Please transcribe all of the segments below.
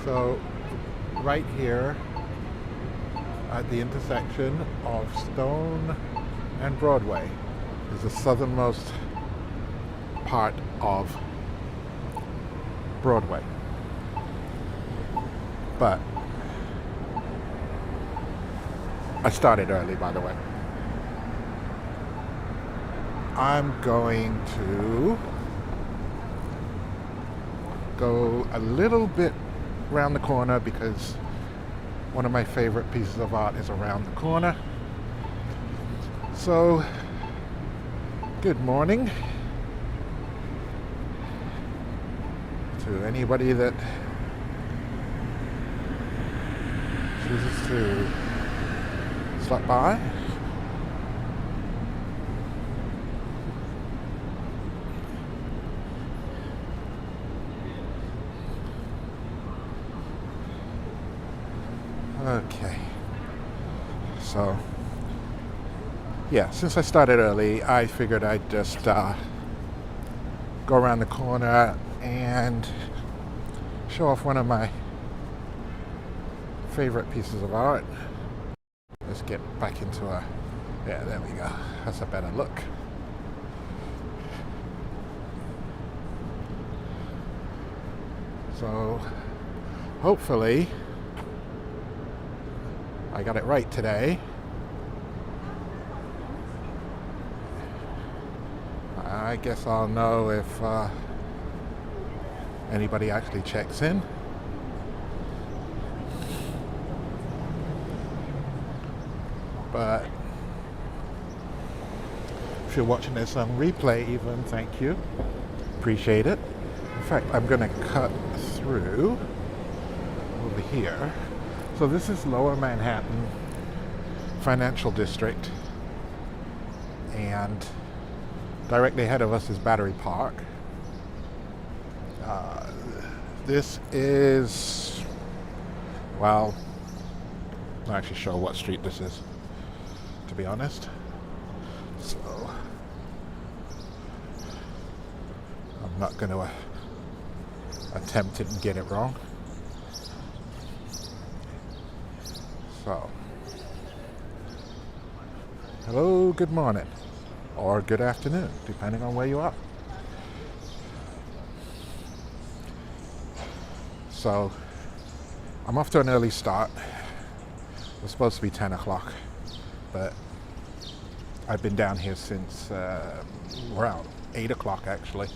So right here at the intersection of Stone and Broadway is the southernmost part of Broadway. But I started early, by the way. I'm going to go a little bit around the corner because one of my favorite pieces of art is around the corner. So, good morning to anybody that chooses to stop by. Okay, so yeah, since I started early, I figured I'd just go around the corner and show off one of my favorite pieces of art. Let's get back into yeah, there we go. That's a better look. So, hopefully, I got it right today. I guess I'll know if anybody actually checks in. But if you're watching this on replay even, thank you. Appreciate it. In fact, I'm going to cut through over here. So this is Lower Manhattan Financial District, and directly ahead of us is Battery Park. This is, well, I'm not actually sure what street this is, to be honest. So I'm not going to attempt it and get it wrong. So, hello, good morning, or good afternoon, depending on where you are. So, I'm off to an early start. It was supposed to be 10 o'clock, but I've been down here since around 8 o'clock actually.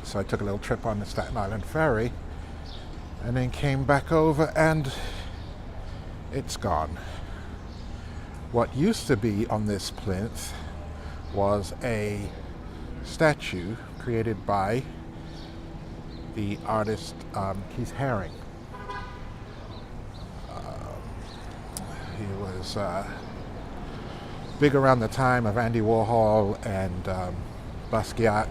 So I took a little trip on the Staten Island ferry and then came back over, and it's gone. What used to be on this plinth was a statue created by the artist Keith Haring. He was big around the time of Andy Warhol and Basquiat.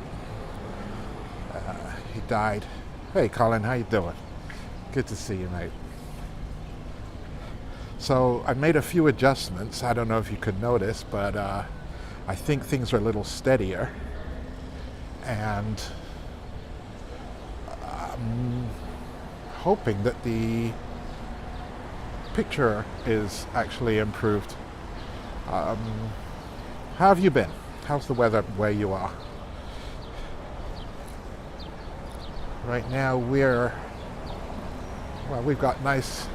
He died. Hey Colin, how you doing? Good to see you, mate. So I made a few adjustments. I don't know if you could notice, but I think things are a little steadier, and I'm hoping that the picture is actually improved. How have you been? How's the weather where you are? Right now we've got nice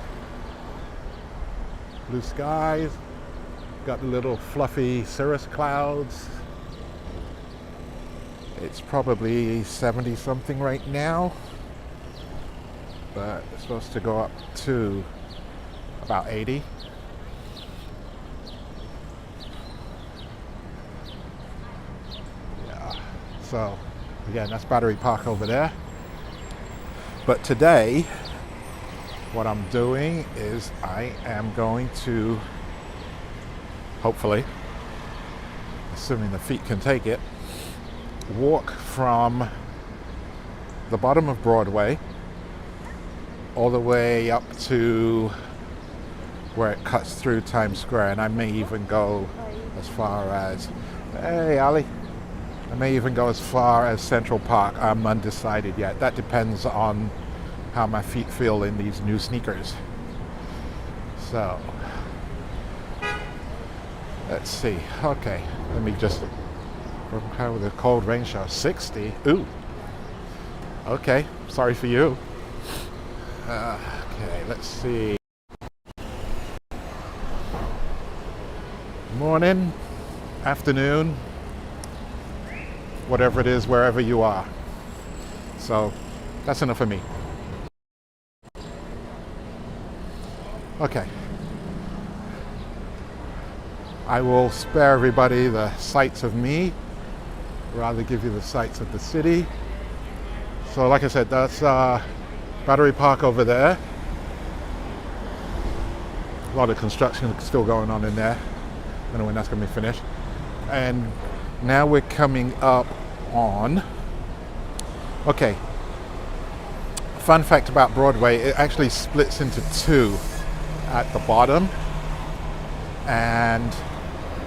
blue skies, got the little fluffy cirrus clouds. It's probably 70 something right now, but it's supposed to go up to about 80. Yeah, so again, that's Battery Park over there. But today, what I'm doing is I am going to, hopefully, assuming the feet can take it, walk from the bottom of Broadway all the way up to where it cuts through Times Square, and I may even go as far as, hey Ali, I may even go as far as Central Park. I'm undecided yet. That depends on how my feet feel in these new sneakers. So, let's see. Okay, let me just compare with the cold rain shower. 60. Ooh. Okay, sorry for you. Okay, let's see. Morning, afternoon, whatever it is, wherever you are. So that's enough for me. Okay. I will spare everybody the sights of me, rather give you the sights of the city. So like I said, that's Battery Park over there. A lot of construction still going on in there. I don't know when that's going to be finished. And now we're coming up on... Okay. Fun fact about Broadway, it actually splits into two at the bottom. And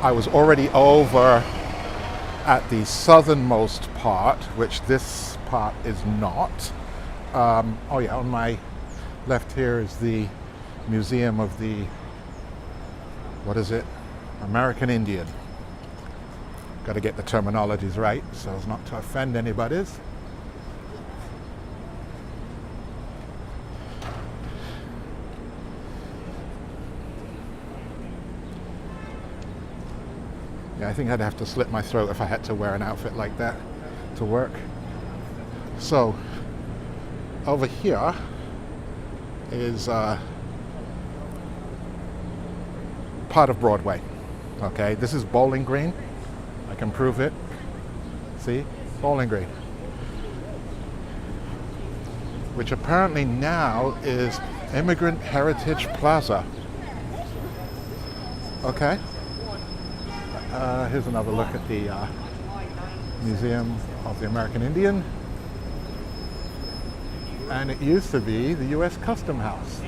I was already over at the southernmost part, which this part is not. Oh yeah, on my left here is the Museum of the... What is it? American Indian. Got to get the terminologies right so as not to offend anybody. Yeah, I think I'd have to slit my throat if I had to wear an outfit like that to work. So, over here is part of Broadway. Okay, this is Bowling Green. I can prove it. See? Bowling Green. Which apparently now is Immigrant Heritage Plaza. Okay. Here's another look at the Museum of the American Indian. And it used to be the U.S. Custom House.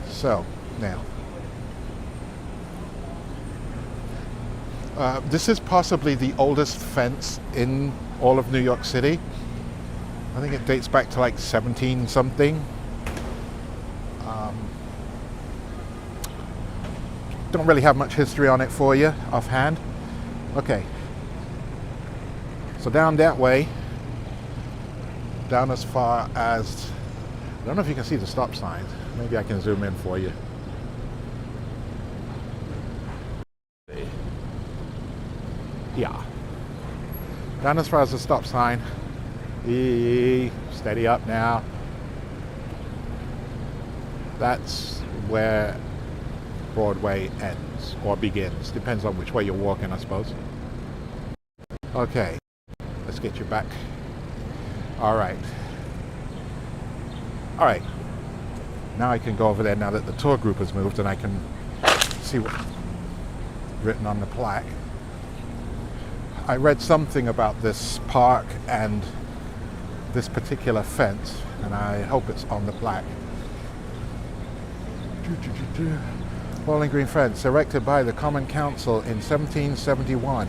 So, now, this is possibly the oldest fence in all of New York City. I think it dates back to like 17 something. Don't really have much history on it for you offhand. Okay. So down that way, down as far as, I don't know if you can see the stop sign. Maybe I can zoom in for you. Yeah. Down as far as the stop sign. Steady up now. That's where Broadway ends or begins. Depends on which way you're walking, I suppose. Okay. Let's get you back. All right. All right. Now I can go over there now that the tour group has moved and I can see what's written on the plaque. I read something about this park and this particular fence, and I hope it's on the plaque. Bowling Green fence, erected by the Common Council in 1771.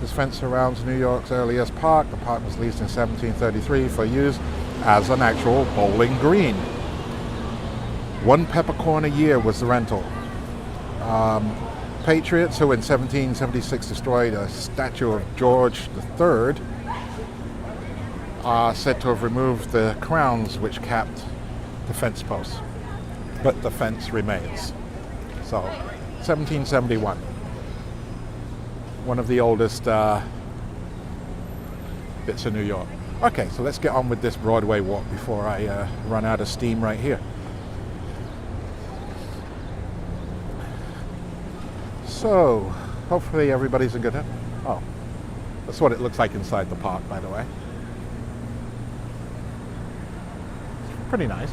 This fence surrounds New York's earliest park. The park was leased in 1733 for use as an actual bowling green. 1 peppercorn a year was the rental. Patriots who in 1776 destroyed a statue of George III are said to have removed the crowns which capped the fence posts. But the fence remains. So, 1771. One of the oldest bits of New York. Okay, so let's get on with this Broadway walk before I run out of steam right here. So, hopefully everybody's in good health. Oh, that's what it looks like inside the park, by the way. Pretty nice.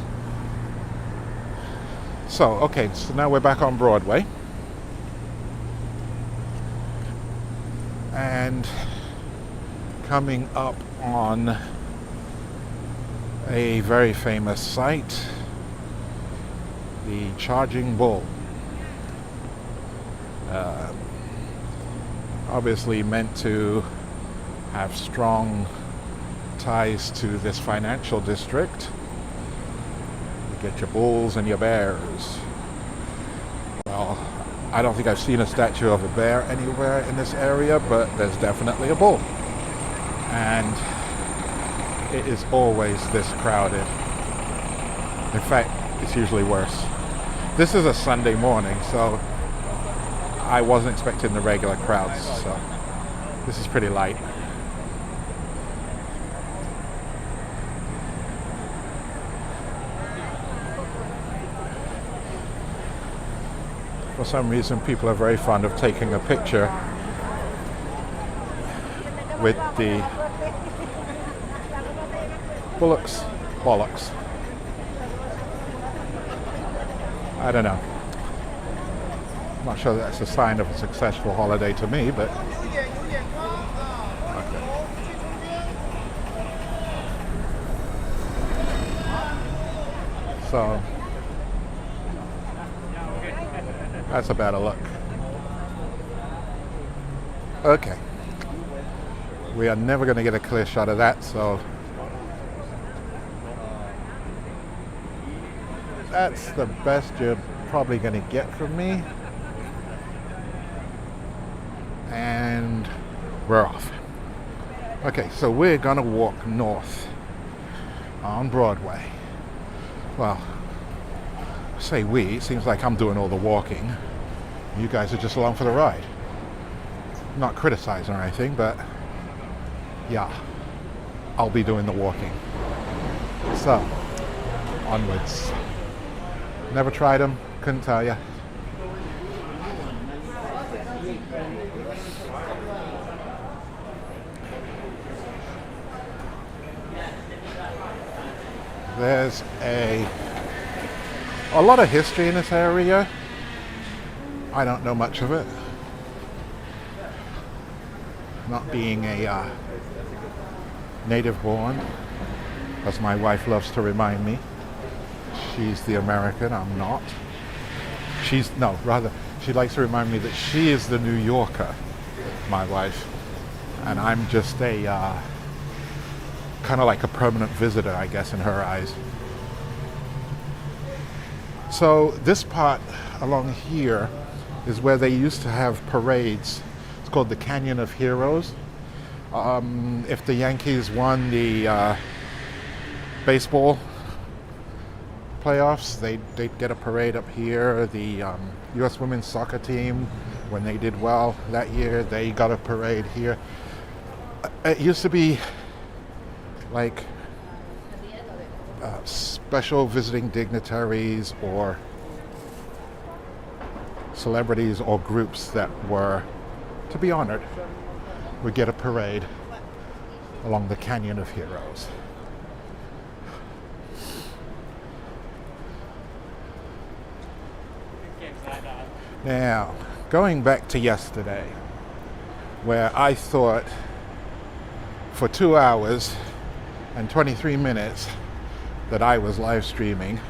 So, okay, so now we're back on Broadway. And coming up on a very famous site, the Charging Bull. Obviously meant to have strong ties to this financial district. You get your bulls and your bears. Well, I don't think I've seen a statue of a bear anywhere in this area, but there's definitely a bull. And it is always this crowded. In fact, it's usually worse. This is a Sunday morning, so I wasn't expecting the regular crowds, so this is pretty light. For some reason, people are very fond of taking a picture with the bollocks. I don't know. I'm not sure that's a sign of a successful holiday to me, but okay. So that's a better look. Okay. We are never going to get a clear shot of that, so that's the best you're probably going to get from me. And we're off. Okay, so we're going to walk north on Broadway. Well, say we, it seems like I'm doing all the walking. You guys are just along for the ride. Not criticizing or anything, but yeah, I'll be doing the walking. So, onwards. Never tried them, couldn't tell you. There's a lot of history in this area. I don't know much of it. Not being a native born, as my wife loves to remind me. She's the American, I'm not. She likes to remind me that she is the New Yorker, my wife. And I'm just a kind of like a permanent visitor, I guess, in her eyes. So this part along here is where they used to have parades. It's called the Canyon of Heroes. If the Yankees won the baseball playoffs, they'd get a parade up here. The U.S. women's soccer team, when they did well that year, they got a parade here. It used to be like special visiting dignitaries or celebrities or groups that were to be honored would get a parade along the Canyon of Heroes. Now, going back to yesterday, where I thought for 2 hours and 23 minutes that I was live streaming.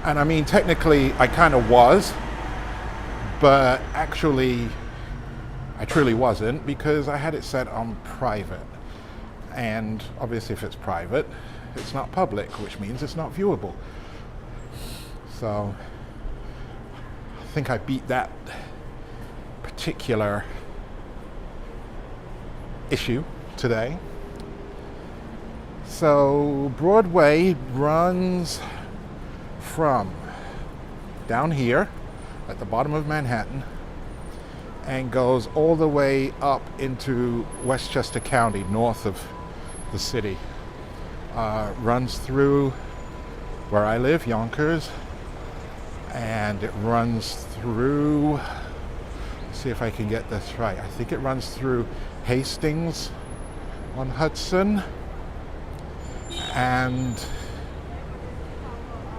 And I mean, technically I kind of was, but actually I truly wasn't, because I had it set on private. And obviously if it's private, it's not public, which means it's not viewable. So I think I beat that particular issue today. So Broadway runs from down here at the bottom of Manhattan and goes all the way up into Westchester County, north of the city. Runs through where I live, Yonkers, and it runs through, let's see if I can get this right, I think it runs through Hastings on Hudson and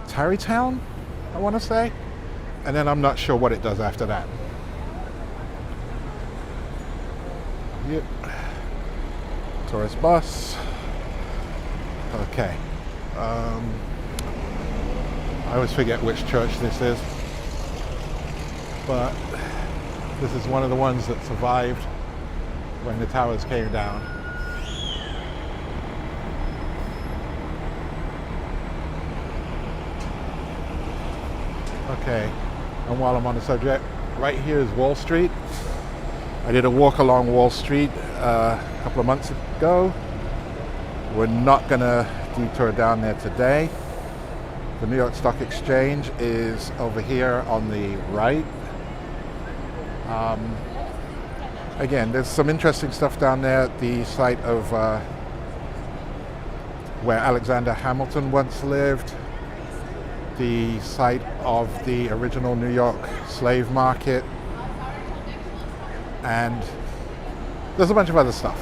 Tarrytown, I want to say, and then I'm not sure what it does after that. Yep. Tourist bus. Okay. I always forget which church this is, but this is one of the ones that survived when the towers came down. Okay, and while I'm on the subject, right here is Wall Street. I did a walk along Wall Street a couple of months ago. We're not gonna detour down there today. The New York Stock Exchange is over here on the right. Again, there's some interesting stuff down there at the site of where Alexander Hamilton once lived, the site of the original New York slave market, and there's a bunch of other stuff.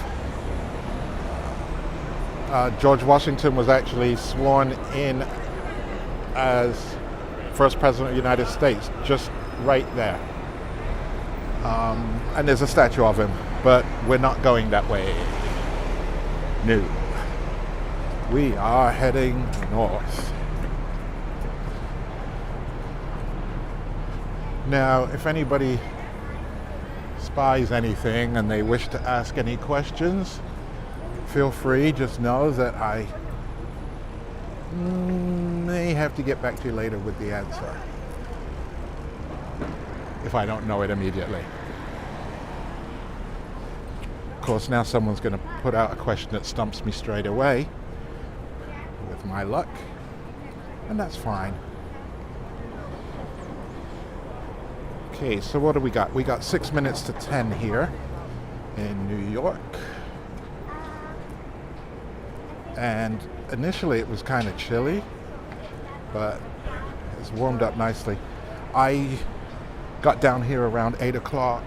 George Washington was actually sworn in as first president of the United States, just right there. And there's a statue of him, but we're not going that way. No. We are heading north. Now, if anybody spies anything and they wish to ask any questions, feel free. Just know that I may have to get back to you later with the answer if I don't know it immediately. Of course, now someone's going to put out a question that stumps me straight away, with my luck, and that's fine. Okay, so what do we got? We got 6 minutes to 10 here in New York. And initially it was kind of chilly, but it's warmed up nicely. I got down here around 8 o'clock.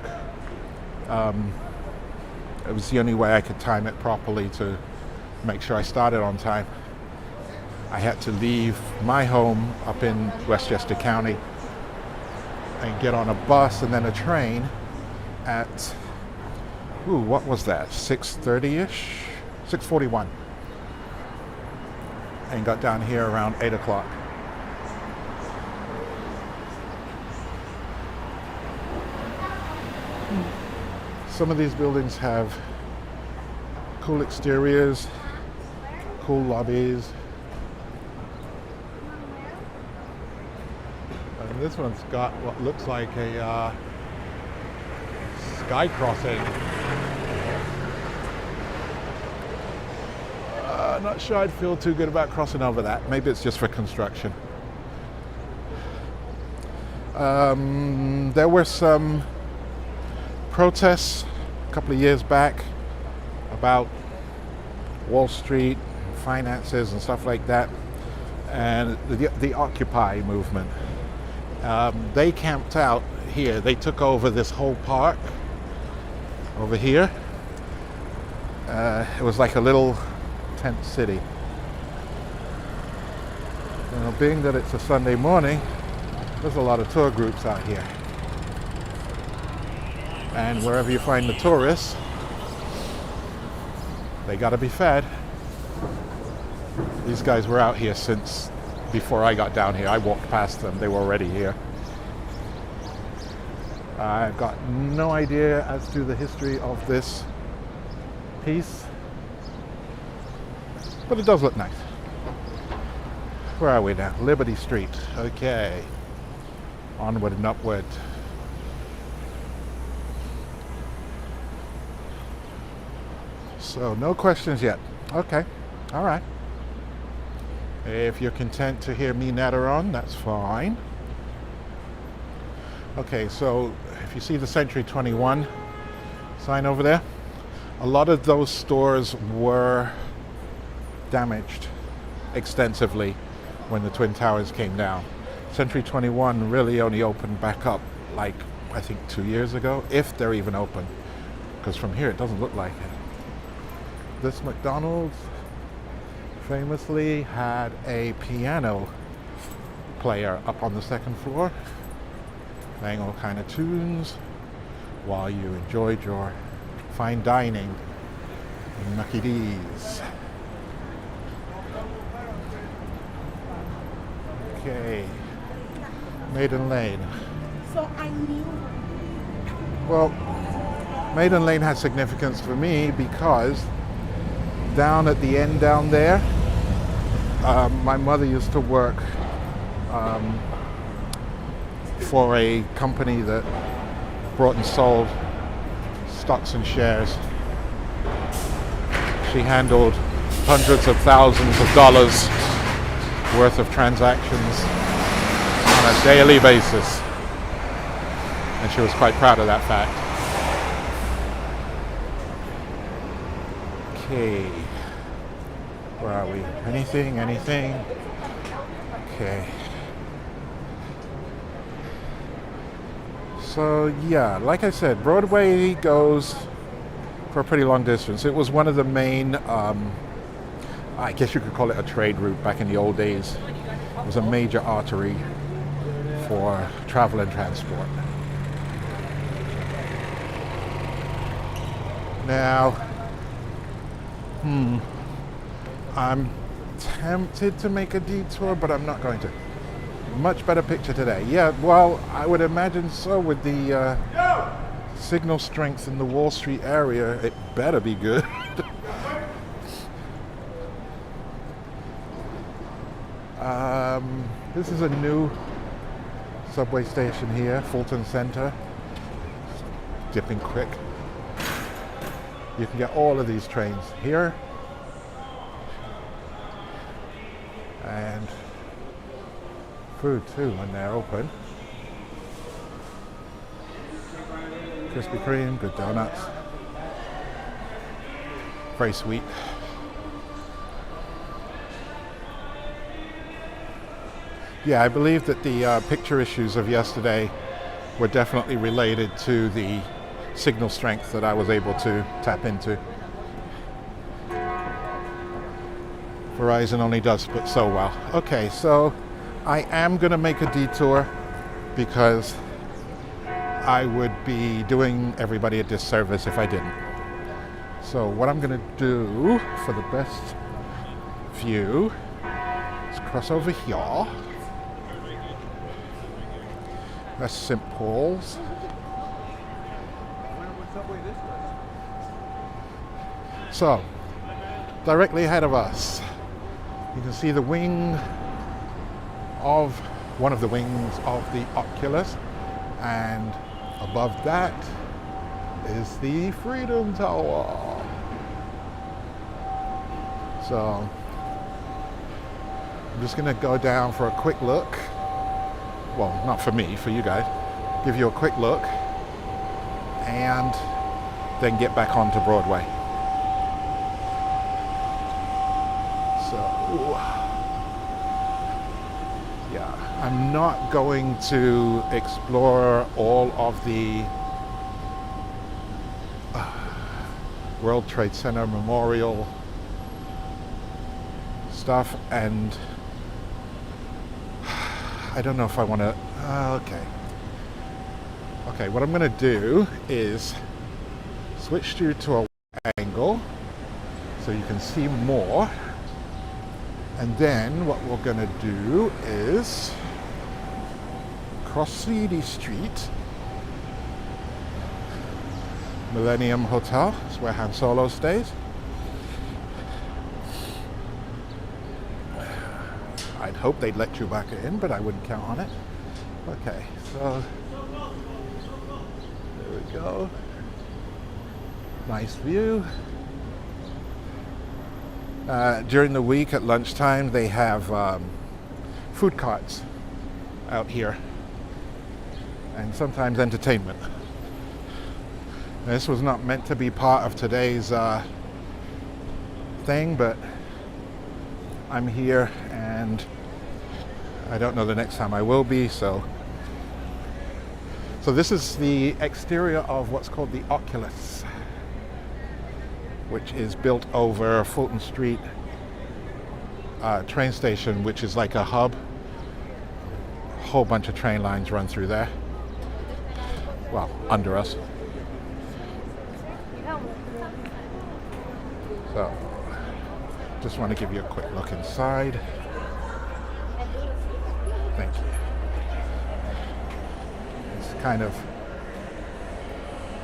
It was the only way I could time it properly to make sure I started on time. I had to leave my home up in Westchester County and get on a bus and then a train at, what was that, 6:30-ish? 6:41. And got down here around 8 o'clock. Some of these buildings have cool exteriors, cool lobbies. And this one's got what looks like a sky crossing. Not sure I'd feel too good about crossing over that. Maybe it's just for construction. There were some protests a couple of years back about Wall Street, finances and stuff like that, and the Occupy movement. They camped out here. They took over this whole park over here. It was like a little tent city. Now, being that it's a Sunday morning, there's a lot of tour groups out here. And wherever you find the tourists, they gotta be fed. These guys were out here since before I got down here. I walked past them, they were already here. I've got no idea as to the history of this piece, but it does look nice. Where are we now? Liberty Street. Okay. Onward and upward. So no questions yet. Okay. All right. If you're content to hear me natter on, that's fine. Okay, so if you see the Century 21 sign over there, a lot of those stores were damaged extensively when the Twin Towers came down. Century 21 really only opened back up like, I think 2 years ago, if they're even open, because from here it doesn't look like it. This McDonald's famously had a piano player up on the second floor, playing all kind of tunes while you enjoyed your fine dining in Nucky D's. Okay, Maiden Lane. So I knew. Well, Maiden Lane has significance for me because down at the end down there, for a company that bought and sold stocks and shares. She handled hundreds of thousands of dollars worth of transactions on a daily basis. And she was quite proud of that fact. Okay. Where are we? Anything? Okay. So yeah, like I said, Broadway goes for a pretty long distance. It was one of the main, I guess you could call it a trade route back in the old days. It was a major artery for travel and transport. Now, I'm tempted to make a detour, but I'm not going to. Much better picture today. Yeah, well, I would imagine so with the signal strength in the Wall Street area. It better be good. This is a new subway station here, Fulton Center. Dipping quick. You can get all of these trains here. And food too when they're open. Krispy Kreme, good donuts. Very sweet. Yeah, I believe that the picture issues of yesterday were definitely related to the signal strength that I was able to tap into. Verizon only does but so well. Okay, so I am going to make a detour because I would be doing everybody a disservice if I didn't. So what I'm going to do for the best view is cross over here. That's St. Paul's. So, directly ahead of us, you can see the wing of one of the wings of the Oculus, and above that is the Freedom Tower. So, I'm just going to go down for a quick look. Well, not for me, for you guys. Give you a quick look and then get back onto Broadway. So, yeah, I'm not going to explore all of the World Trade Center Memorial stuff, and I don't know if I want to. Okay, what I'm going to do is switch you to a angle so you can see more. And then what we're going to do is cross City Street. Millennium Hotel is where Han Solo stays. I'd hope they'd let you back in, but I wouldn't count on it. Okay, so there we go. Nice view. During the week at lunchtime, they have food carts out here, and sometimes entertainment. Now, this was not meant to be part of today's thing, but I'm here and I don't know the next time I will be, so this is the exterior of what's called the Oculus, which is built over Fulton Street train station, which is like a hub. A whole bunch of train lines run through there. Well, under us. So, just want to give you a quick look inside. Thank you. It's kind of,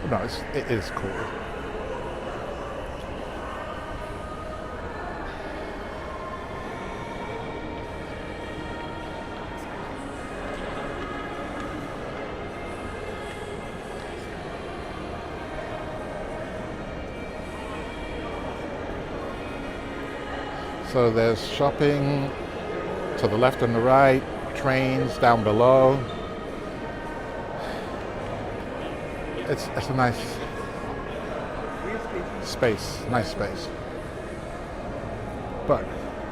no, it is cool. So there's shopping to the left and the right, trains down below. It's a nice space. But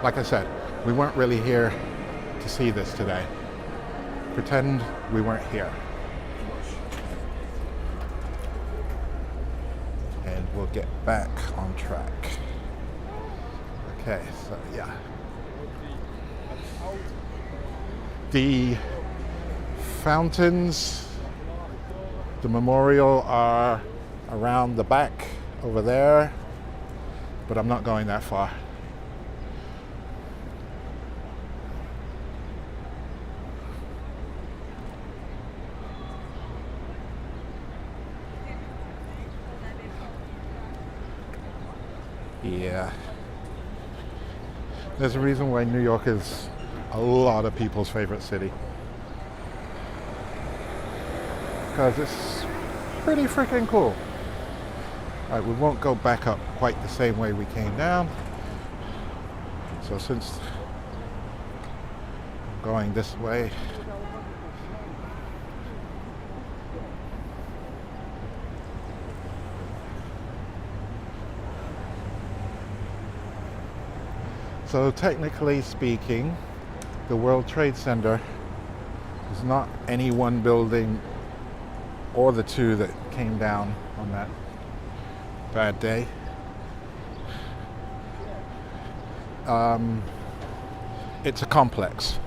like I said, we weren't really here to see this today. Pretend we weren't here. And we'll get back on track. Okay, so yeah. The fountains, the memorial are around the back over there, but I'm not going that far. Yeah. There's a reason why New York is a lot of people's favorite city. Because it's pretty freaking cool. Alright, we won't go back up quite the same way we came down. So since I'm going this way, so technically speaking, the World Trade Center is not any one building or the two that came down on that bad day. It's a complex.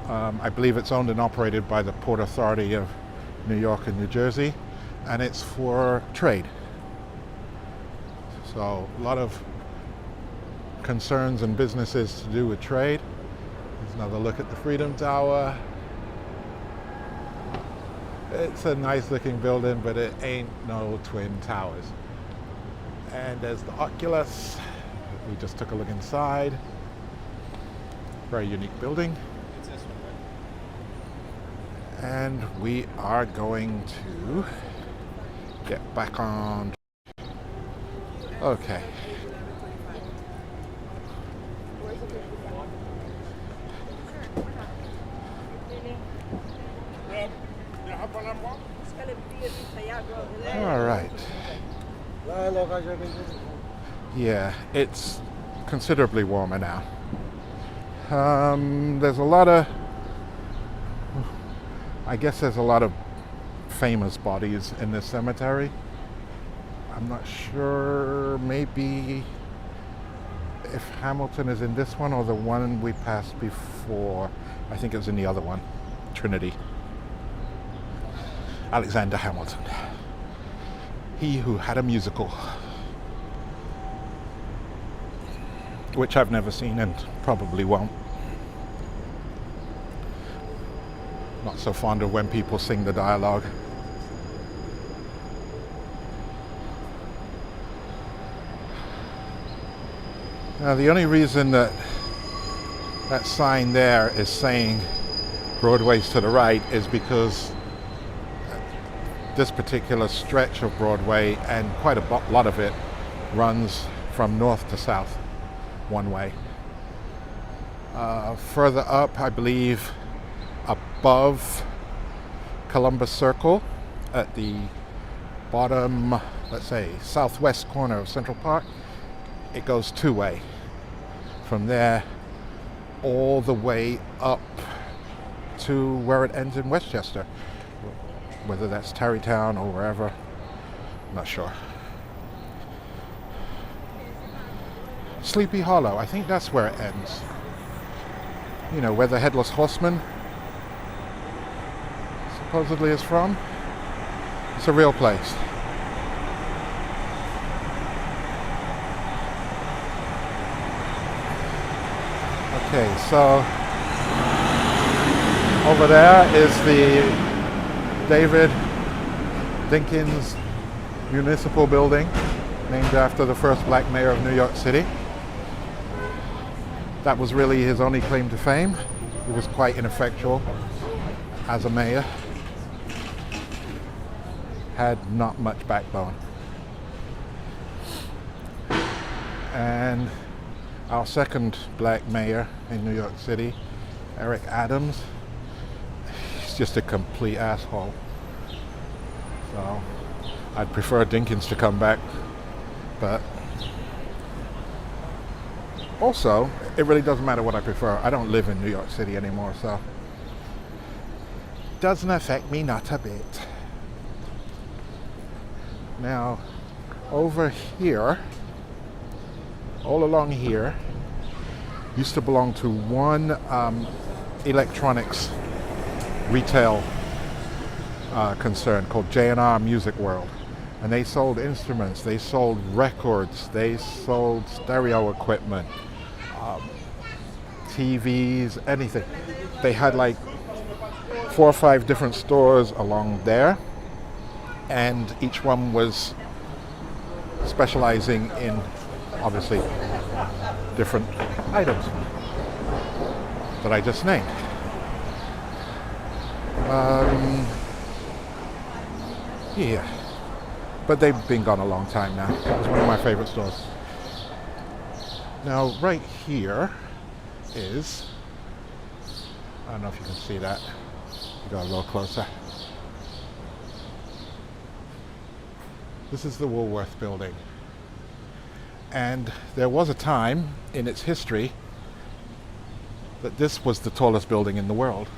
I believe it's owned and operated by the Port Authority of New York and New Jersey, and it's for trade. So a lot of concerns and businesses to do with trade. There's another look at the Freedom Tower. It's a nice looking building, but it ain't no twin towers. And there's the Oculus. We just took a look inside. Very unique building. And we are going to get back on. Okay. All right. Yeah, it's considerably warmer now. There's a lot of, I guess there's a lot of famous bodies in this cemetery. I'm not sure, maybe if Hamilton is in this one or the one we passed before. I think it was in the other one, Trinity. Alexander Hamilton. He who had a musical. Which I've never seen and probably won't. Not so fond of when people sing the dialogue. Now the only reason that that sign there is saying Broadway's to the right is because this particular stretch of Broadway, and quite a lot of it, runs from north to south one way. Further up, I believe above Columbus Circle at the bottom, let's say southwest corner of Central Park, it goes two-way from there all the way up to where it ends in Westchester. Whether that's Tarrytown or wherever, I'm not sure. Sleepy Hollow, I think that's where it ends. You know, where the Headless Horseman supposedly is from. It's a real place. Okay, so over there is the David Dinkins Municipal Building, named after the first black mayor of New York City. That was really his only claim to fame. He was quite ineffectual as a mayor. Had not much backbone. And our second black mayor in New York City, Eric Adams, he's just a complete asshole. So I'd prefer Dinkins to come back, but also it really doesn't matter what I prefer. I don't live in New York City anymore, so it doesn't affect me not a bit. Now, over here, all along here, used to belong to one electronics retail concern called J&R Music World. And they sold instruments, they sold records, they sold stereo equipment, TVs, anything. They had like 4 or 5 different stores along there, and each one was specializing in, obviously, different items that I just named. Yeah, but they've been gone a long time now. That was one of my favorite stores. Now, right here is, I don't know if you can see that. Go a little closer. This is the Woolworth building. And there was a time in its history that this was the tallest building in the world.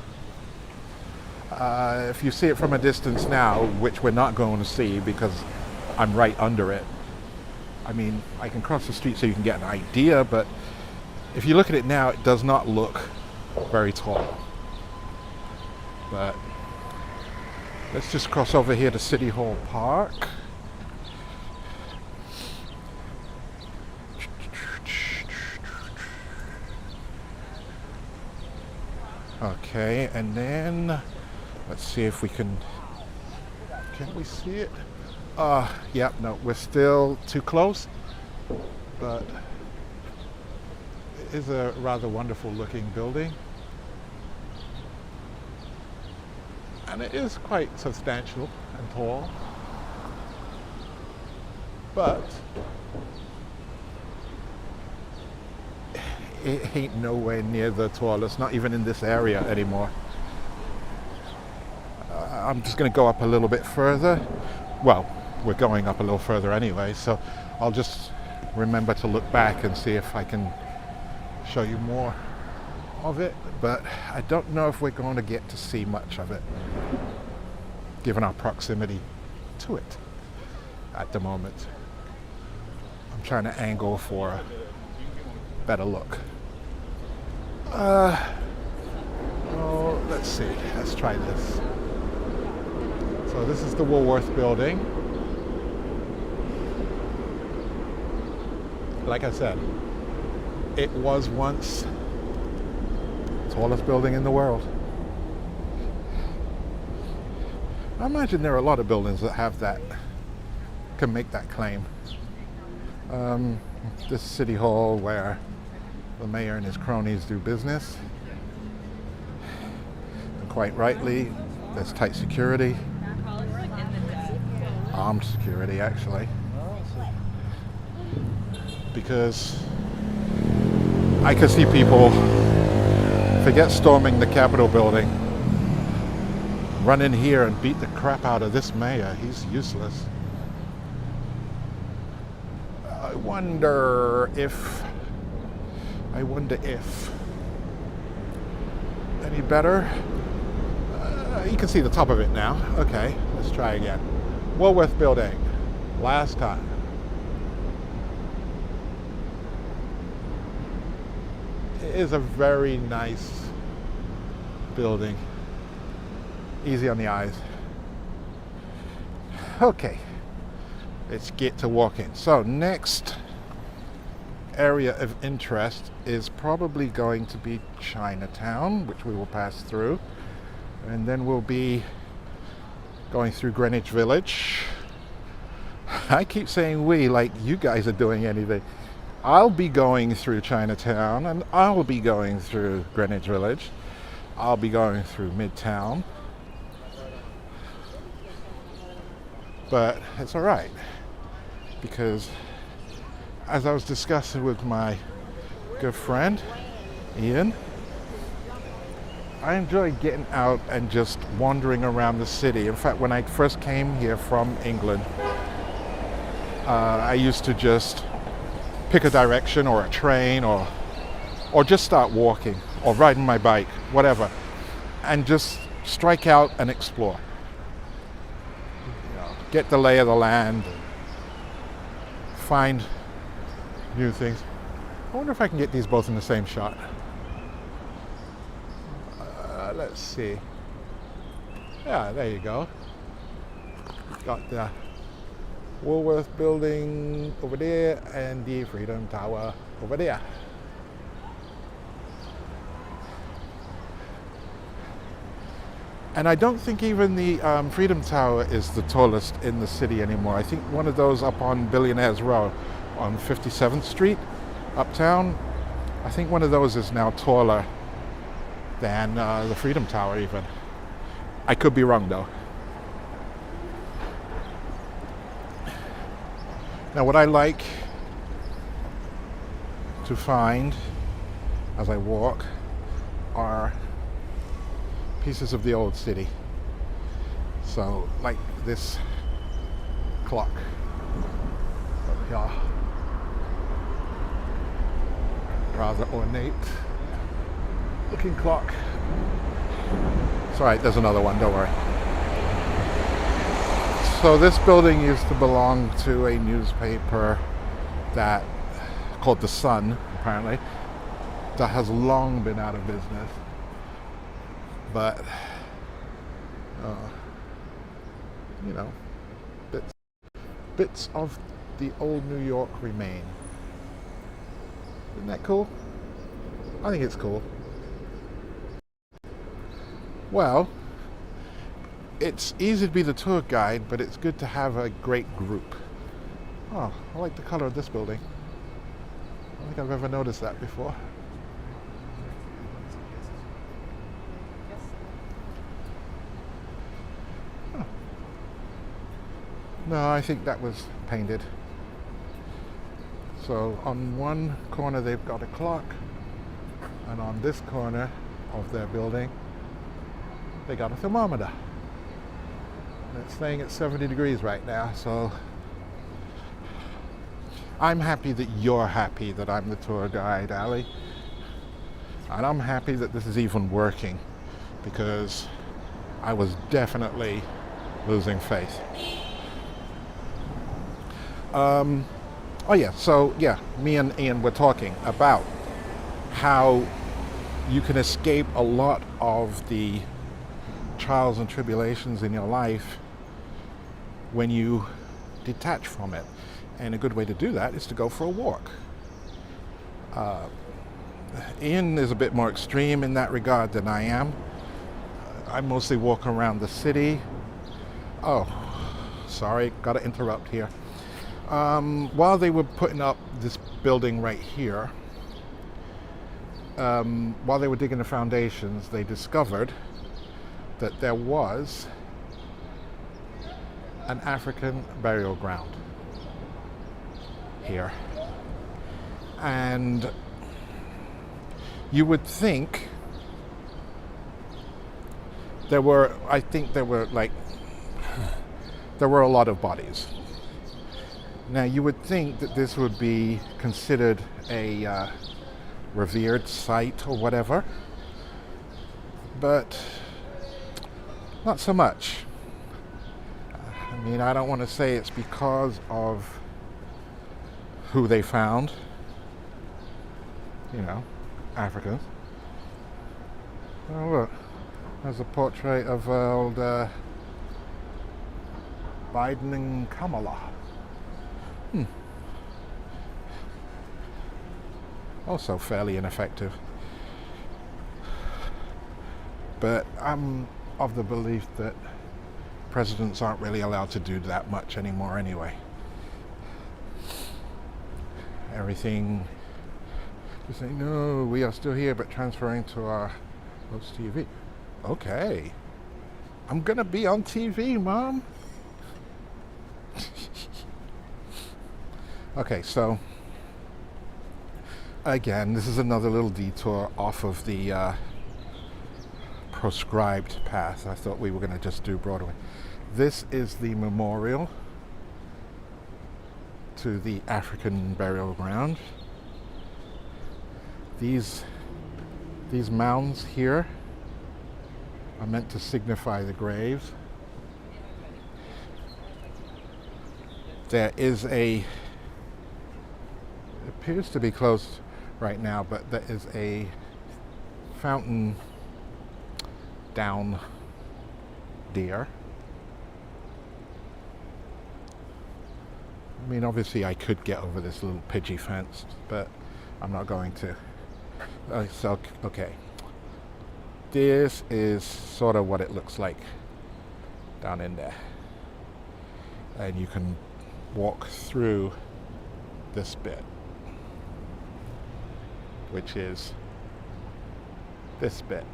If you see it from a distance now, which we're not going to see because I'm right under it. I mean, I can cross the street so you can get an idea, but if you look at it now, it does not look very tall. But let's just cross over here to City Hall Park. Okay, and then let's see if we can we see it? Yeah, no, we're still too close, but it is a rather wonderful looking building. And it is quite substantial and tall, but it ain't nowhere near the tallest, not even in this area anymore. I'm just going to go up a little bit further. Well, we're going up a little further anyway, so I'll just remember to look back and see if I can show you more of it, but I don't know if we're going to get to see much of it given our proximity to it at the moment. I'm trying to angle for a better look. Well, let's see. Let's try this. So this is the Woolworth building. Like I said, it was once the tallest building in the world. I imagine there are a lot of buildings that have that, can make that claim. This City Hall where the mayor and his cronies do business. And quite rightly, there's tight security. Armed security, actually. Because I could see people, forget storming the Capitol building, run in here and beat the crap out of this mayor. He's useless. I wonder if any better? You can see the top of it now. Okay, let's try again. Woolworth building, last time. It is a very nice building. Easy on the eyes. Okay, let's get to walking. So next area of interest is probably going to be Chinatown, which we will pass through, and then we'll be going through Greenwich Village. I keep saying we like you guys are doing anything. I'll be going through Chinatown, and I'll be going through Greenwich Village. I'll be going through Midtown. But it's all right, because as I was discussing with my good friend, Ian. I enjoy getting out and just wandering around the city. In fact, when I first came here from England, I used to just pick a direction or a train or just start walking or riding my bike, whatever, and just strike out and explore. Get the lay of the land, find new things. I wonder if I can get these both in the same shot. Let's see. Yeah, there you go. Got the Woolworth building over there and the Freedom Tower over there. And I don't think even the Freedom Tower is the tallest in the city anymore. I think one of those up on Billionaires Row on 57th Street, uptown, I think one of those is now taller than the Freedom Tower even. I could be wrong though. Now what I like to find as I walk are pieces of the old city. So like this clock up here. Rather ornate looking clock. It's alright, there's another one, don't worry. So this building used to belong to a newspaper that called The Sun, apparently, that has long been out of business. But you know, bits of the old New York remain. Isn't that cool? I think it's cool. Well, it's easy to be the tour guide, but it's good to have a great group. Oh, I like the color of this building. I don't think I've ever noticed that before. Huh. No, I think that was painted. So on one corner they've got a clock, and on this corner of their building they got a thermometer. And it's staying at 70 degrees right now, so I'm happy that you're happy that I'm the tour guide, Ali. And I'm happy that this is even working, because I was definitely losing faith. Oh yeah, so yeah, me and Ian were talking about how you can escape a lot of the trials and tribulations in your life when you detach from it. And a good way to do that is to go for a walk. Ian is a bit more extreme in that regard than I am. I mostly walk around the city. Oh, sorry, gotta interrupt here. While they were putting up this building right here, while they were digging the foundations, they discovered that there was an African burial ground here. And you would think there were a lot of bodies. Now you would think that this would be considered a revered site or whatever, but not so much. I mean, I don't want to say it's because of who they found, you know, Africans. Oh look, there's a portrait of old Biden and Kamala. Also fairly ineffective. But I'm of the belief that presidents aren't really allowed to do that much anymore anyway. Everything, you say, no, we are still here, but transferring to our host TV. Okay. I'm gonna be on TV, Mom. Okay, so again, this is another little detour off of the proscribed path. I thought we were going to just do Broadway. This is the memorial to the African burial ground. These mounds here are meant to signify the graves. There is it appears to be closed right now, but there is a fountain down there. I mean, obviously I could get over this little pidgey fence, but I'm not going to. So, okay. This is sort of what it looks like down in there. And you can walk through this bit, which is this bit.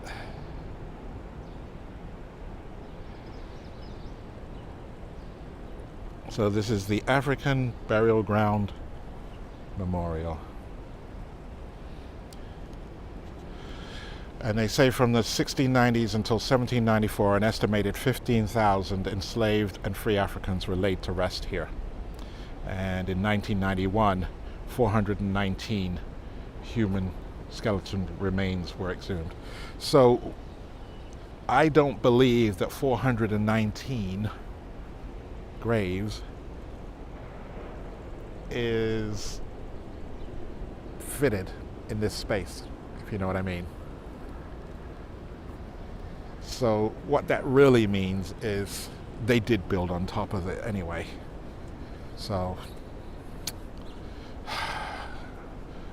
So this is the African Burial Ground Memorial. And they say from the 1690s until 1794, an estimated 15,000 enslaved and free Africans were laid to rest here. And in 1991, 419 human skeleton remains were exhumed. So I don't believe that 419 graves is fitted in this space, if you know what I mean. So what that really means is they did build on top of it anyway. So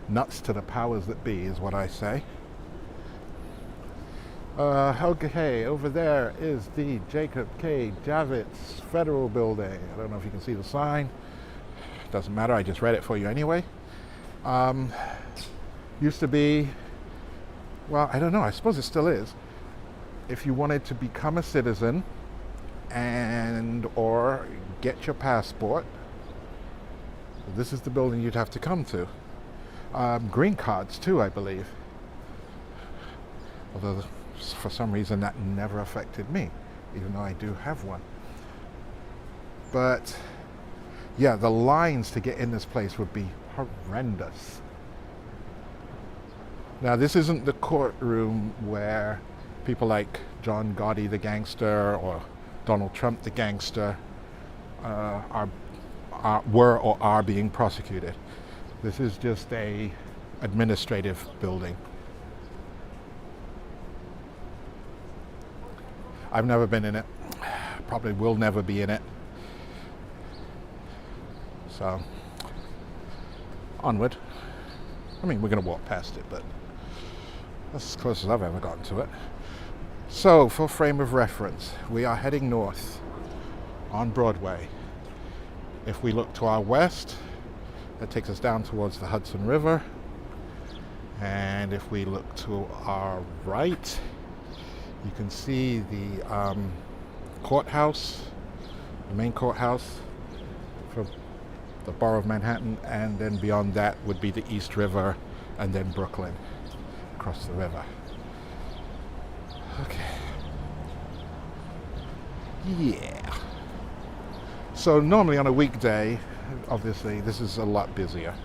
nuts to the powers that be is what I say. Okay, over there is the Jacob K. Javits Federal Building. I don't know if you can see the sign. Doesn't matter, I just read it for you anyway. Used to be, well, I don't know, I suppose it still is. If you wanted to become a citizen and or get your passport, this is the building you'd have to come to. Green cards too, I believe. Although for some reason that never affected me, even though I do have one. But yeah, the lines to get in this place would be horrendous. Now this isn't the courtroom where people like John Gotti the gangster or Donald Trump the gangster were or are being prosecuted. This is just a administrative building. I've never been in it. Probably will never be in it. So, onward. I mean, we're going to walk past it, but that's as close as I've ever gotten to it. So, for frame of reference, we are heading north on Broadway. If we look to our west, that takes us down towards the Hudson River. And if we look to our right, you can see the courthouse, the main courthouse for the borough of Manhattan, and then beyond that would be the East River, and then Brooklyn across the river. Okay. Yeah. So normally on a weekday, obviously this is a lot busier.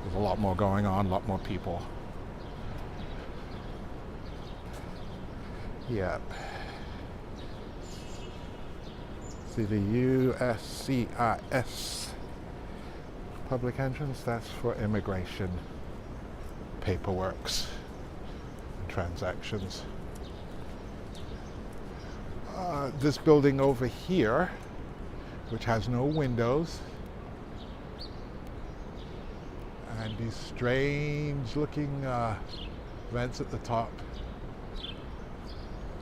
There's a lot more going on, a lot more people. Yep. See the USCIS public entrance, that's for immigration paperworks and transactions. This building over here, which has no windows, and these strange looking vents at the top,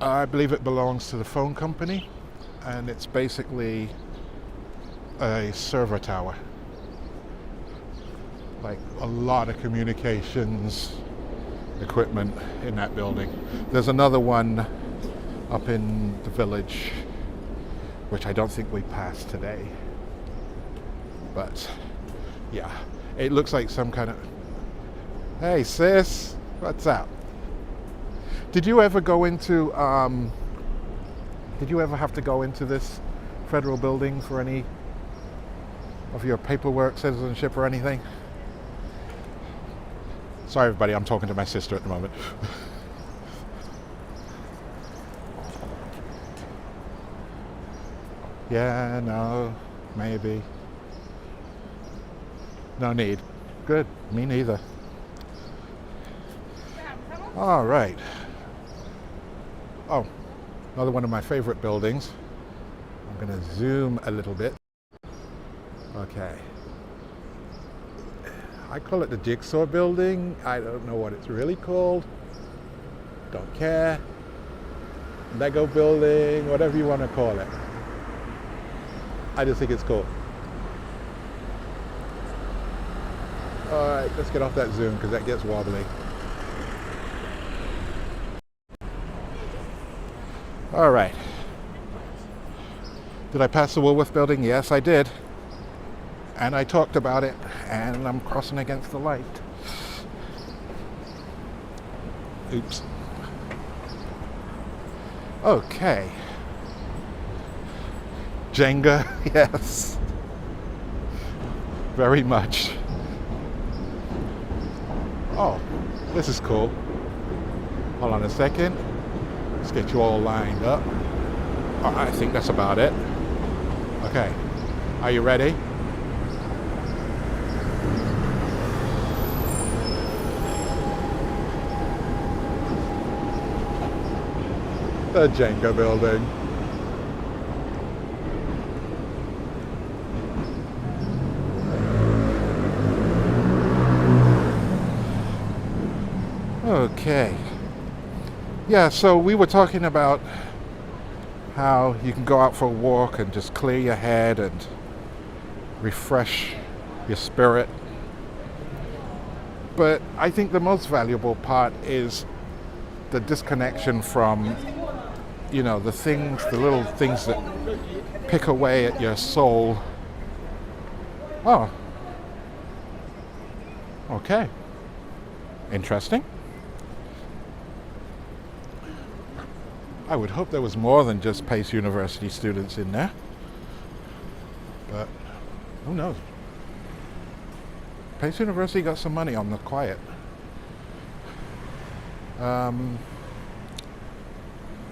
I believe it belongs to the phone company, and it's basically a server tower. Like a lot of communications equipment in that building. There's another one up in the village, which I don't think we passed today. But yeah, it looks like some kind of, Hey sis, what's up? Did you ever go into, did you ever have to go into this federal building for any of your paperwork, citizenship or anything? Sorry everybody, I'm talking to my sister at the moment. Yeah, no, maybe. No need. Good, me neither. All right. Oh, another one of my favorite buildings. I'm going to zoom a little bit. Okay. I call it the Jigsaw Building. I don't know what it's really called. Don't care. Lego Building, whatever you want to call it. I just think it's cool. All right, let's get off that zoom because that gets wobbly. All right. Did I pass the Woolworth building? Yes, I did. And I talked about it, and I'm crossing against the light. Oops. Okay. Jenga, yes. Very much. Oh, this is cool. Hold on a second. Let's get you all lined up. Oh, I think that's about it. Okay. Are you ready? The Jenga building. Okay. Yeah, so we were talking about how you can go out for a walk and just clear your head and refresh your spirit. But I think the most valuable part is the disconnection from, you know, the things, the little things that pick away at your soul. Oh. Okay. Interesting. I would hope there was more than just Pace University students in there. But who knows? Pace University got some money on the quiet.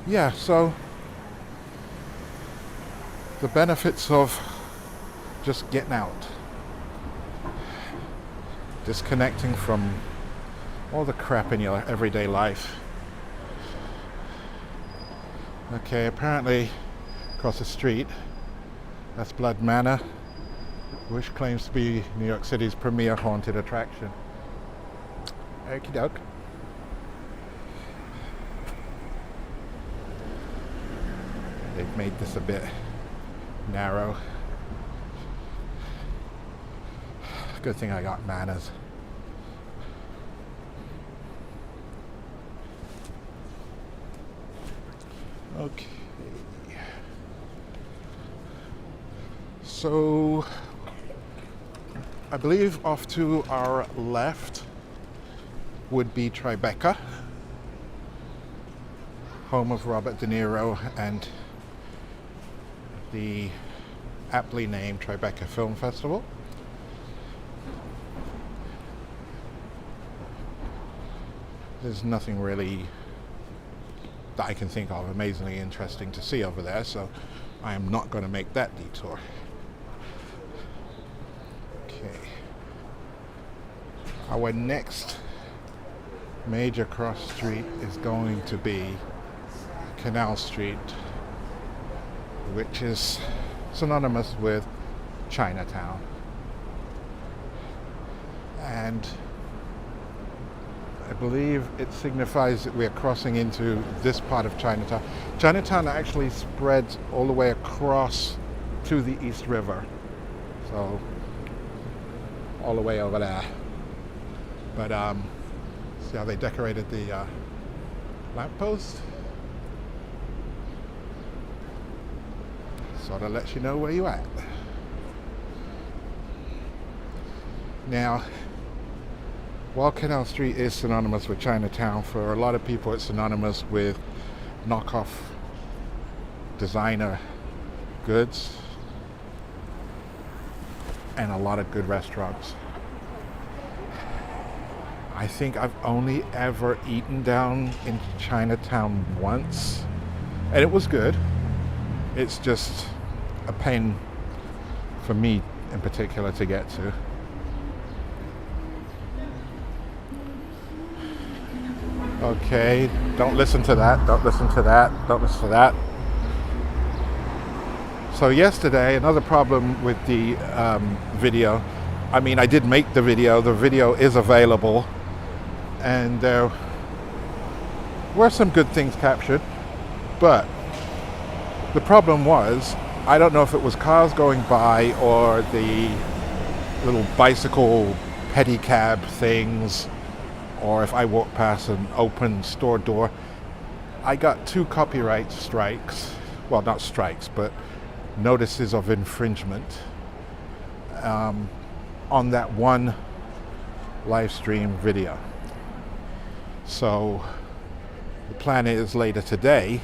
Yeah, so the benefits of just getting out. Disconnecting from all the crap in your everyday life. Okay, apparently across the street, that's Blood Manor, which claims to be New York City's premier haunted attraction. Okie doke. They've made this a bit narrow. Good thing I got manners. Okay. So I believe off to our left would be Tribeca, home of Robert De Niro and the aptly named Tribeca Film Festival. There's nothing really that I can think of amazingly interesting to see over there, so I am not going to make that detour. Okay. Our next major cross street is going to be Canal Street, which is synonymous with Chinatown. And I believe it signifies that we're crossing into this part of Chinatown. Chinatown actually spreads all the way across to the East River. So, all the way over there. But, see how they decorated the lamppost? Sort of lets you know where you're at. While Canal Street is synonymous with Chinatown, for a lot of people it's synonymous with knockoff designer goods and a lot of good restaurants. I think I've only ever eaten down in Chinatown once, and it was good. It's just a pain for me in particular to get to. Okay, don't listen to that, don't listen to that, don't listen to that. So yesterday, another problem with the video, I mean, I did make the video is available, and there were some good things captured, but the problem was, I don't know if it was cars going by or the little bicycle pedicab things, or if I walked past an open store door. I got 2 copyright strikes, well, not strikes, but notices of infringement on that one live stream video. So the plan is later today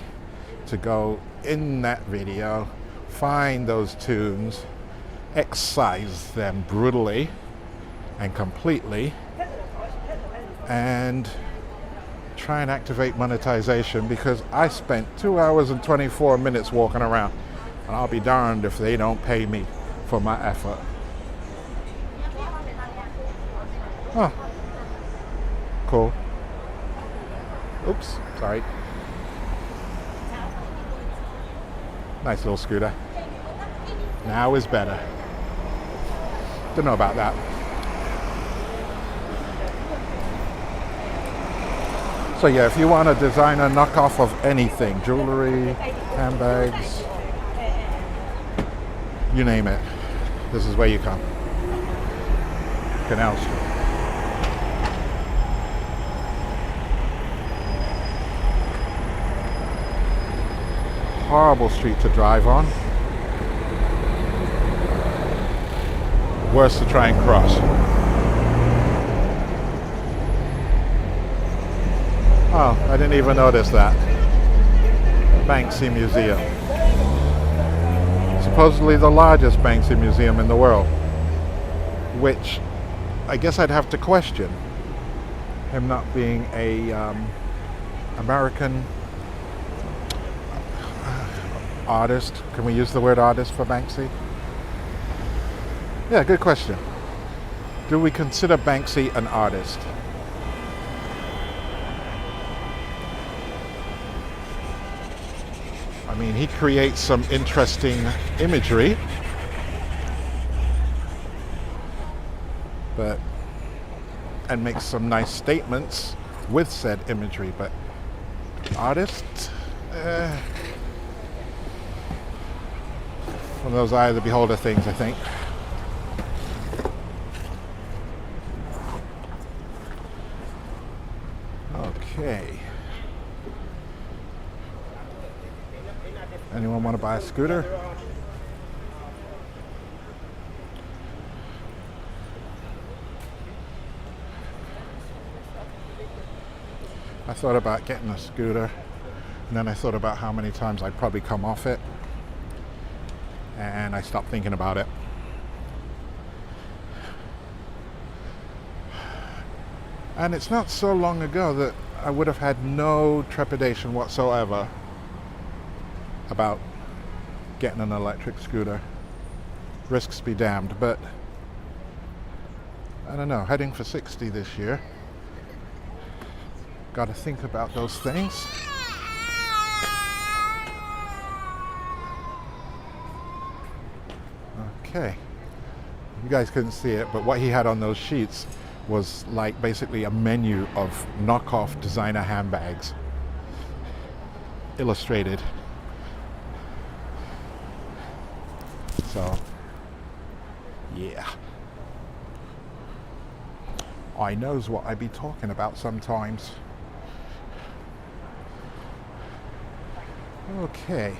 to go in that video, find those tunes, excise them brutally and completely, and try and activate monetization, because I spent 2 hours and 24 minutes walking around, and I'll be darned if they don't pay me for my effort. Oh, cool. Oops, sorry. Nice little scooter. Now is better. Don't know about that. So yeah, if you want to design a knockoff of anything, jewelry, handbags, you name it, this is where you come. Canal Street. Horrible street to drive on. Worse to try and cross. Oh, I didn't even notice that. Banksy Museum. Supposedly the largest Banksy museum in the world. Which I guess I'd have to question. Him not being a American artist. Can we use the word artist for Banksy? Yeah, good question. Do we consider Banksy an artist? I mean, he creates some interesting imagery, and makes some nice statements with said imagery, but artist? One of those eye of the beholder things, I think. Okay. Anyone want to buy a scooter? I thought about getting a scooter, and then I thought about how many times I'd probably come off it, and I stopped thinking about it. And it's not so long ago that I would have had no trepidation whatsoever about getting an electric scooter. Risks be damned, but I don't know, heading for 60 this year. Got to think about those things. Okay. You guys couldn't see it, but what he had on those sheets was like basically a menu of knockoff designer handbags. Illustrated. So, yeah. I knows what I be talking about sometimes. Okay.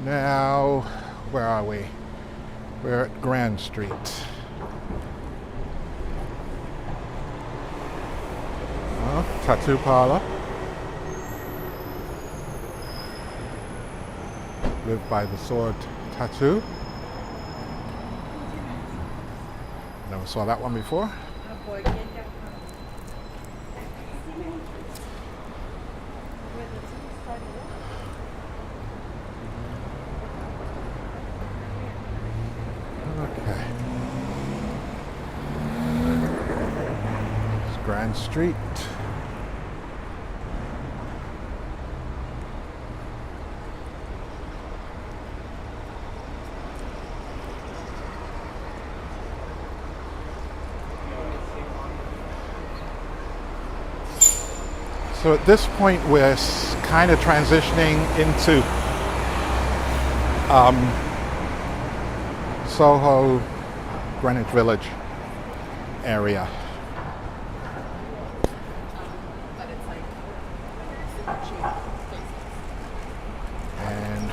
Now, where are we? We're at Grand Street. Tattoo parlor. Live by the sword tattoo. Never saw that one before. Okay. It's Grand Street. So at this point, we're kind of transitioning into Soho, Greenwich Village area. And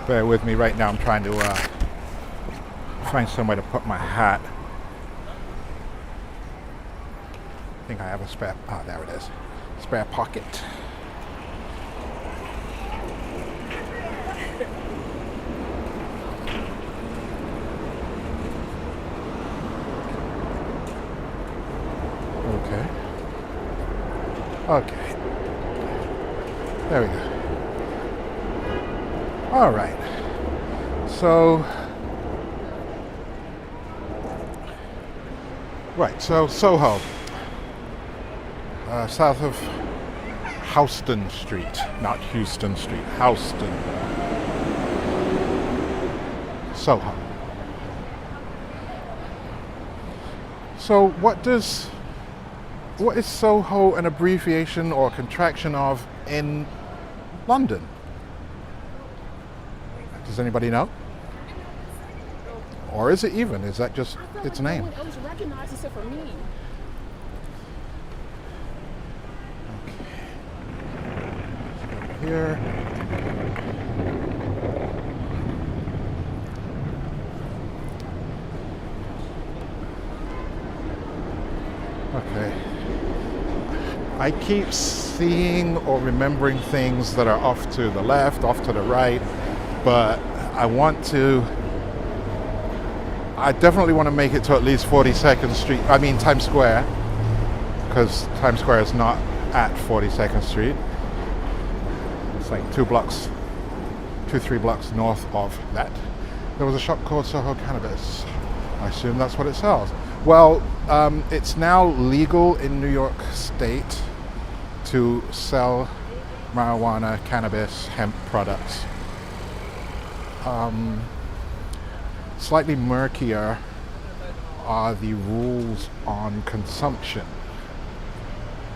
bear with me right now, I'm trying to find somewhere to put my hat. I think I have a spare, there it is, spare pocket. Okay. Okay. There we go. All right. So, Soho. South of Houston Street, not Houston Street, Houston. Soho. So what is Soho an abbreviation or contraction of in London? Does anybody know? Or is it even? Is that just its name? No one else recognizes it for me. Here. Okay. I keep seeing or remembering things that are off to the left, off to the right, but I definitely want to make it to at least 42nd Street, Times Square, because Times Square is not at 42nd Street. It's like 3 blocks north of that. There was a shop called Soho Cannabis. I assume that's what it sells. Well, it's now legal in New York State to sell marijuana, cannabis, hemp products. Slightly murkier are the rules on consumption,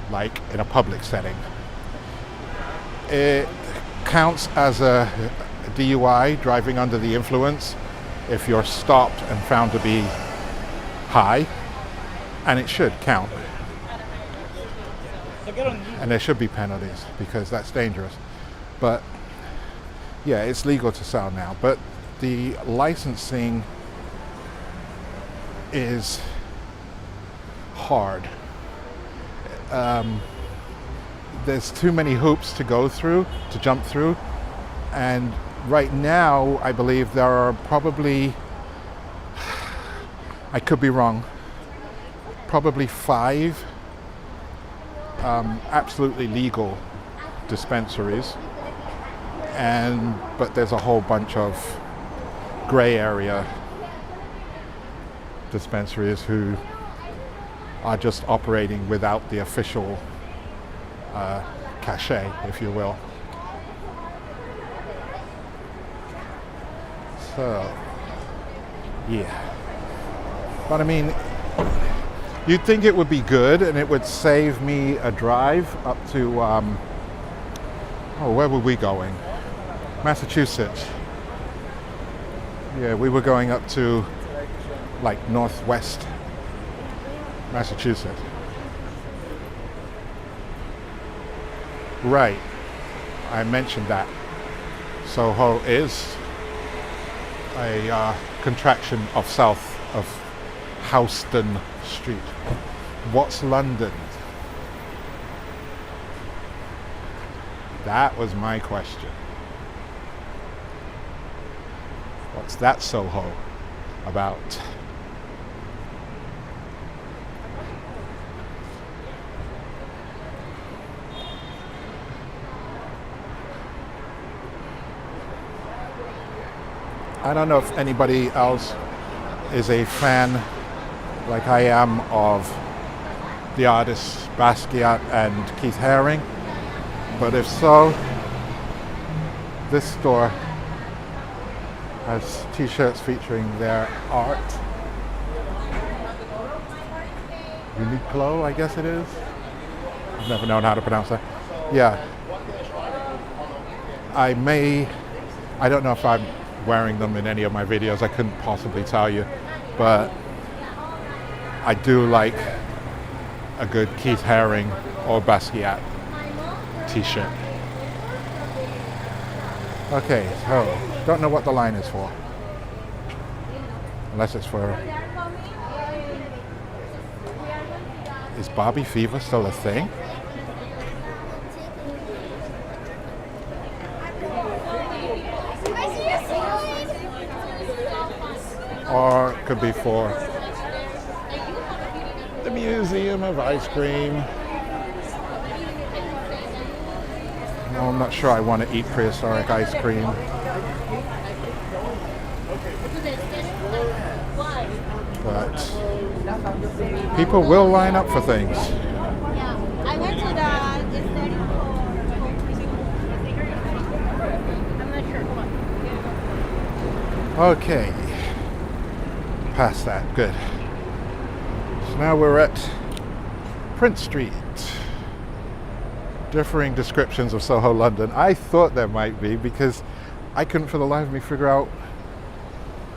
like in a public setting. It counts as a DUI, driving under the influence, if you're stopped and found to be high, and it should count. And there should be penalties because that's dangerous. But yeah, it's legal to sell now, but the licensing is hard. There's too many hoops to jump through, and right now I believe there are probably, I could be wrong, probably 5 absolutely legal dispensaries, but there's a whole bunch of gray area dispensaries who are just operating without the official cachet, if you will. So, yeah. But I mean, you'd think it would be good and it would save me a drive up to, where were we going? Massachusetts. Yeah, we were going up to like northwest Massachusetts. Right. I mentioned that. Soho is a contraction of south of Houston Street. What's London? That was my question. What's that Soho about? I don't know if anybody else is a fan like I am of the artists Basquiat and Keith Haring, but if so, this store has t-shirts featuring their art. Uniqlo, I guess it is. I've never known how to pronounce that. Yeah. I don't know if I'm wearing them in any of my videos, I couldn't possibly tell you, but I do like a good Keith Haring or Basquiat t-shirt. Okay, so don't know what the line is for, unless it's for, is Barbie fever still a thing? Or it could be for the Museum of Ice Cream. No, I'm not sure I want to eat prehistoric ice cream. But people will line up for things. Yeah, I went to the aesthetic I'm not sure. Hold on. Okay. Past that, good. So now we're at Prince Street. Differing descriptions of Soho, London. I thought there might be because I couldn't for the life of me figure out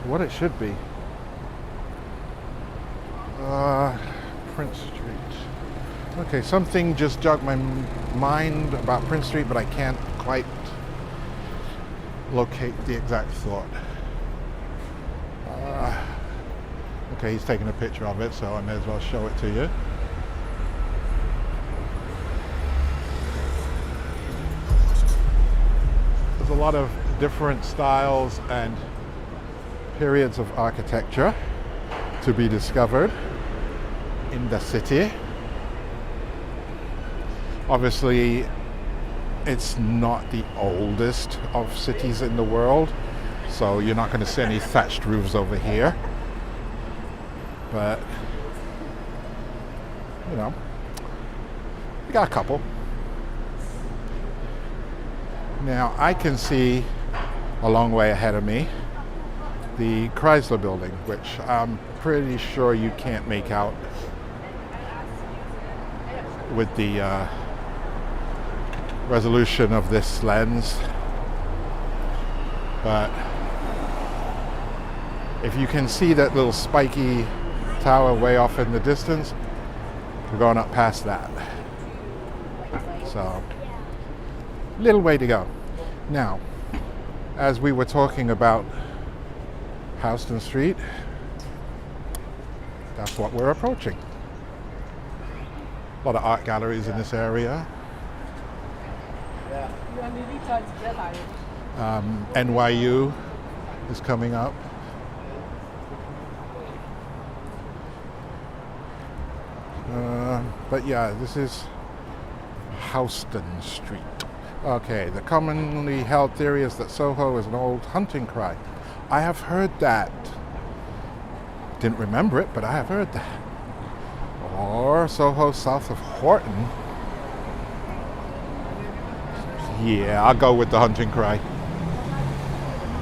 what it should be. Prince Street. Okay, something just jogged my mind about Prince Street, but I can't quite locate the exact thought. Okay, he's taking a picture of it, so I may as well show it to you. There's a lot of different styles and periods of architecture to be discovered in the city. Obviously, it's not the oldest of cities in the world, so you're not going to see any thatched roofs over here. But, you know, we got a couple. Now, I can see a long way ahead of me the Chrysler building, which I'm pretty sure you can't make out with the resolution of this lens. But if you can see that little spiky tower way off in the distance, we're going up past that. So, little way to go. Now, as we were talking about Houston Street, that's what we're approaching. A lot of art galleries in this area. NYU is coming up. But yeah, this is Houston Street. Okay, the commonly held theory is that Soho is an old hunting cry. I have heard that. Didn't remember it, but I have heard that. Or Soho south of Horton. Yeah, I'll go with the hunting cry.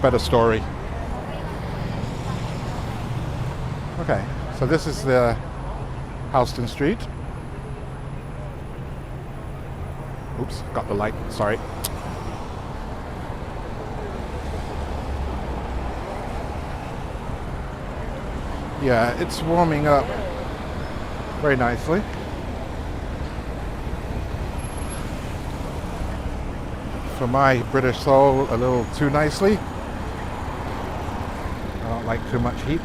Better story. Okay, so this is the Houston Street. Oops, got the light, sorry. Yeah, it's warming up very nicely. for my British soul a little too nicely. I don't like too much heat.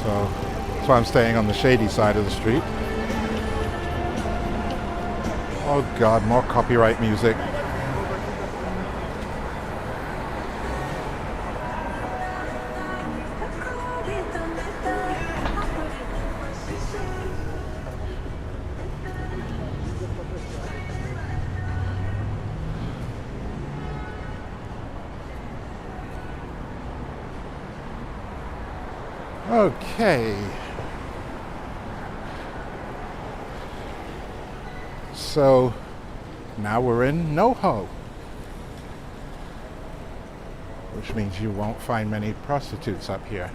So that's why I'm staying on the shady side of the street. Oh God, more copyright music. Okay. So now we're in NoHo, which means you won't find many prostitutes up here.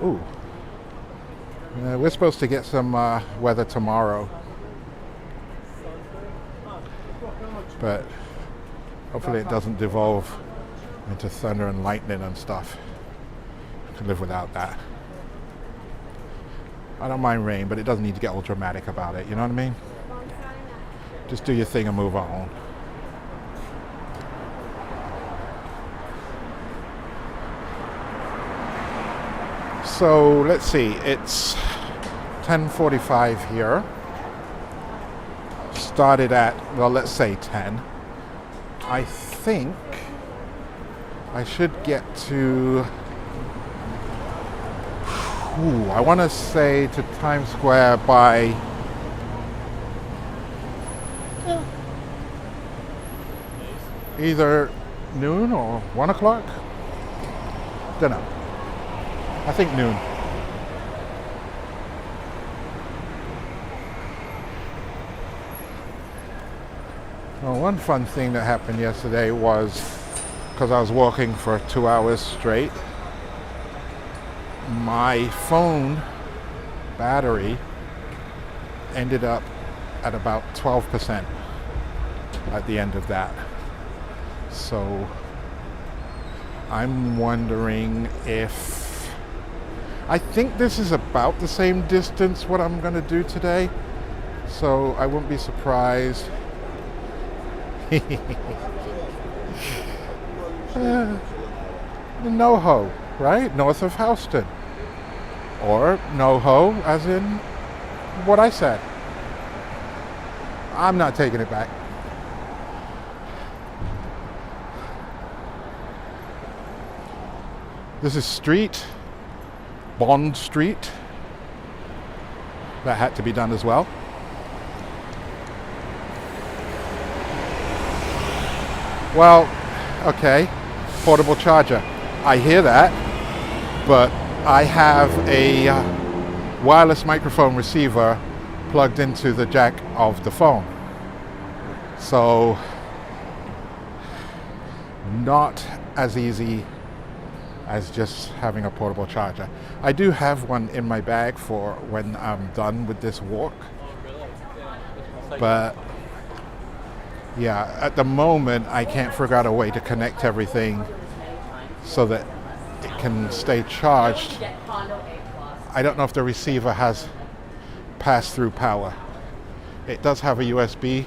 Ooh. We're supposed to get some weather tomorrow, but hopefully it doesn't devolve into thunder and lightning and stuff. I can live without that. I don't mind rain, but it doesn't need to get all dramatic about it, you know what I mean? Just do your thing and move on. So let's see, it's 10:45 here. Started at, well, let's say 10. I think I should get to, I want to say to Times Square by either noon or 1 o'clock. Don't know. I think noon. Well, one fun thing that happened yesterday was, because I was walking for 2 hours straight, my phone battery ended up at about 12% at the end of that. So I'm wondering if, I think this is about the same distance what I'm going to do today, so I wouldn't be surprised. NoHo, right? North of Houston. Or NoHo, as in what I said. I'm not taking it back. This is Bond Street. That had to be done as well. Well, okay, portable charger. I hear that, but I have a wireless microphone receiver plugged into the jack of the phone. So, not as easy as just having a portable charger. I do have one in my bag for when I'm done with this walk, but yeah, at the moment I can't figure out a way to connect everything so that it can stay charged. I don't know if the receiver has pass-through power. It does have a USB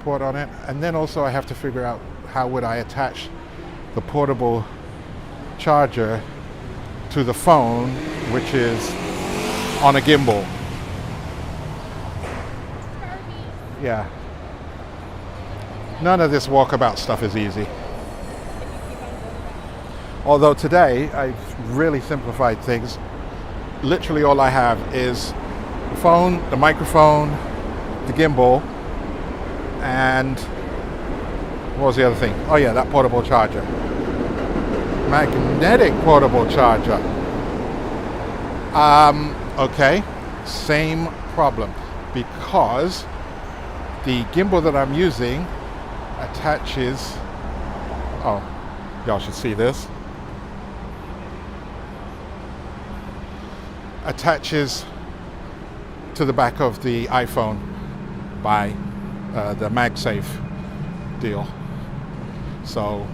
port on it, and then also I have to figure out how would I attach the portable charger to the phone, which is on a gimbal. Yeah. None of this walkabout stuff is easy. Although today I've really simplified things. Literally all I have is the phone, the microphone, the gimbal, and what was the other thing? Oh yeah, that portable charger. Magnetic portable charger. Okay, same problem, because the gimbal that I'm using attaches, oh, y'all should see this, attaches to the back of the iPhone by the MagSafe deal. So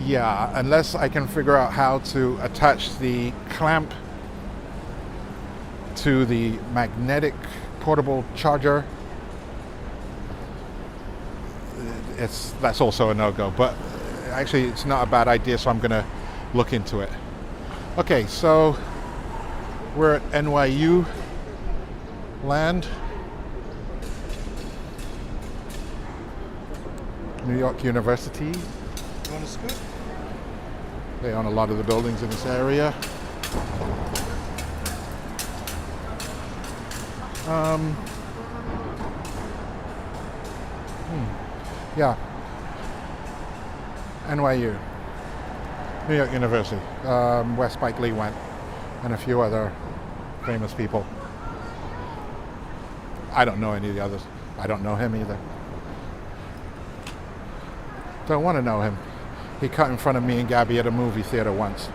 Yeah, unless I can figure out how to attach the clamp to the magnetic portable charger, that's also a no-go. But actually, it's not a bad idea, so I'm gonna look into it. Okay, so we're at NYU land, New York University. You want to scoot? They own a lot of the buildings in this area. Yeah, NYU, New York University, where Spike Lee went, and a few other famous people. I don't know any of the others. I don't know him either. Don't want to know him. He cut in front of me and Gabby at a movie theater once.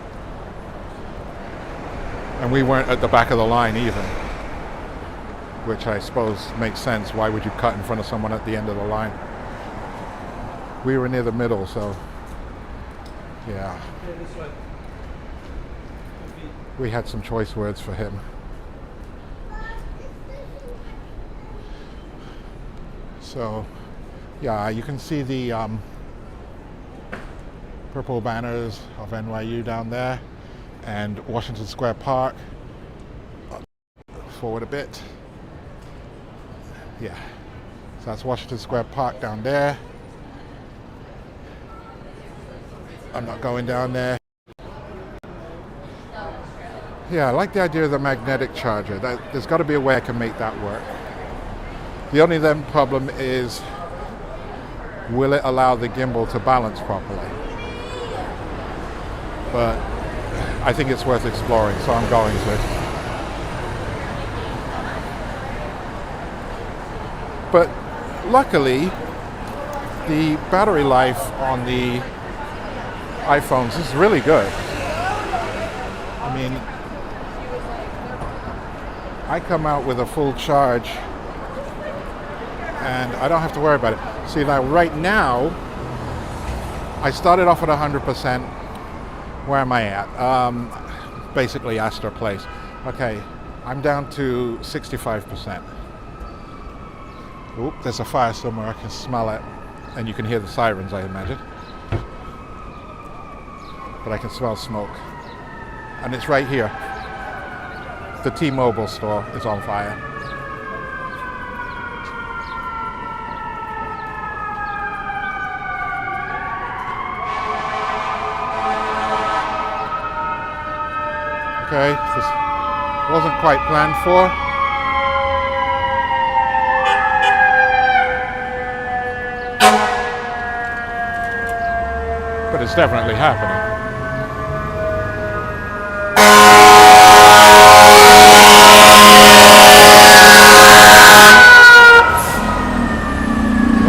And we weren't at the back of the line either, which I suppose makes sense. Why would you cut in front of someone at the end of the line? We were near the middle, so yeah. We had some choice words for him. So yeah, you can see the purple banners of NYU down there, and Washington Square Park. Forward a bit. Yeah, so that's Washington Square Park down there. I'm not going down there. Yeah, I like the idea of the magnetic charger. There's got to be a way I can make that work. The only then problem is, will it allow the gimbal to balance properly? But I think it's worth exploring, so I'm going to. But luckily, the battery life on the iPhones is really good. I mean, I come out with a full charge and I don't have to worry about it. See, now right now, I started off at 100%. Where am I at? Basically Astor Place. Okay, I'm down to 65%. Oop, there's a fire somewhere, I can smell it. And you can hear the sirens, I imagine. But I can smell smoke. And it's right here. The T-Mobile store is on fire. Okay, this wasn't quite planned for. But it's definitely happening.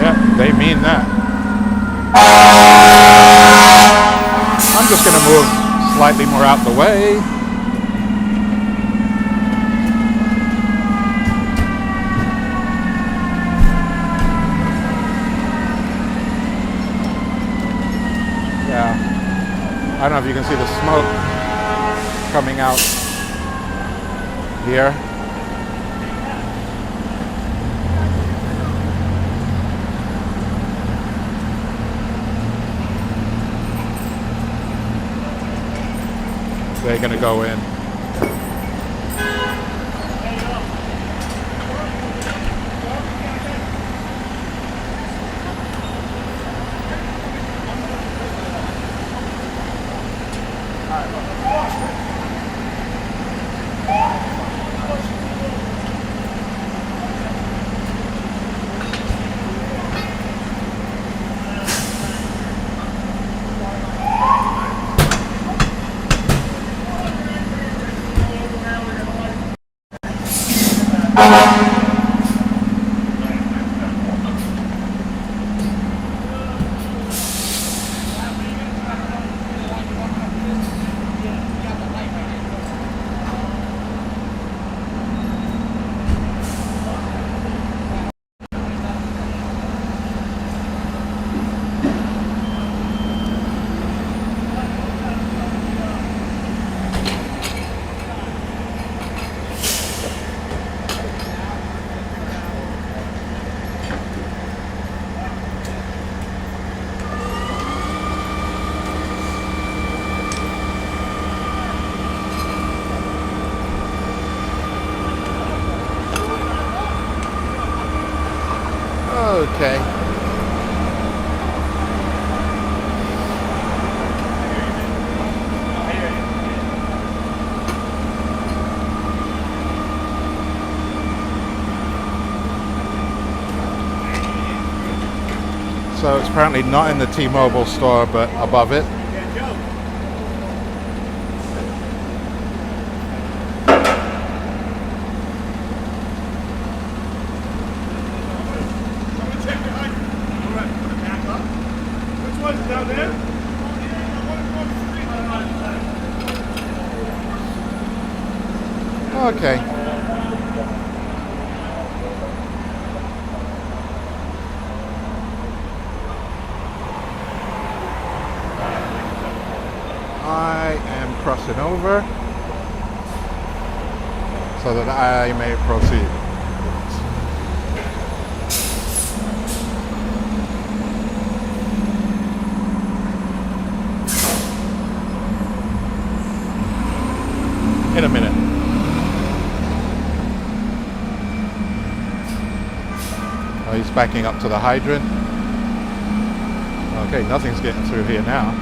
Yeah, they mean that. I'm just going to move slightly more out the way. I don't know if you can see the smoke coming out here. They're going to go in. Okay. So it's apparently not in the T-Mobile store, but above it. Okay. I am crossing over so that I may proceed. In a minute. Oh, he's backing up to the hydrant. Okay, nothing's getting through here now.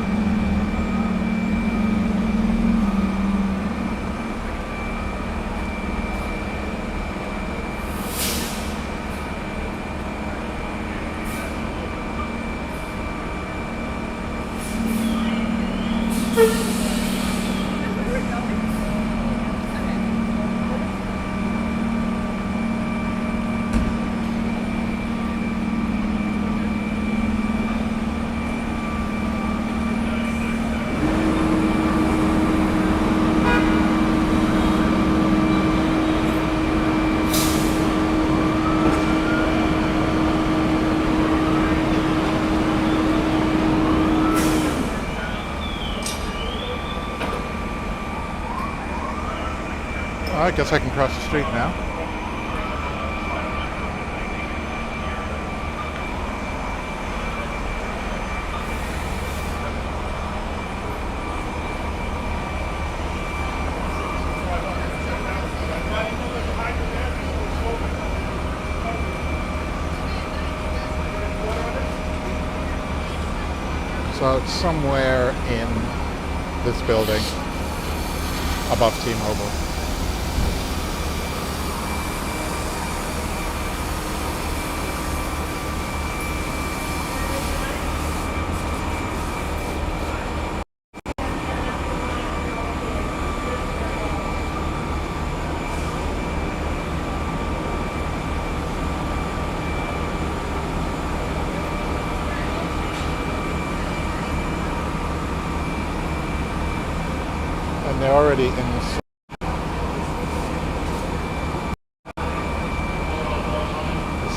I guess I can cross the street now. So it's somewhere in this building above T-Mobile. And they're already in the... I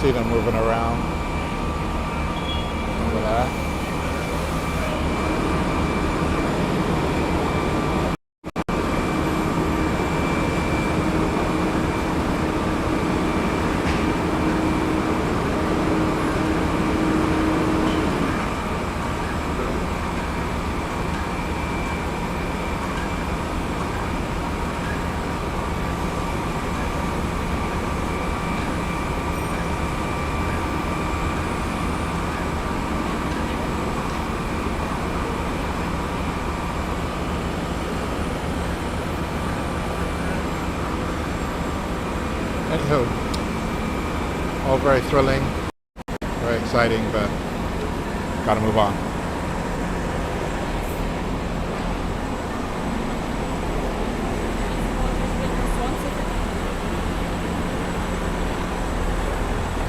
see them moving around over there. Anywho, all very thrilling, very exciting, but gotta move on.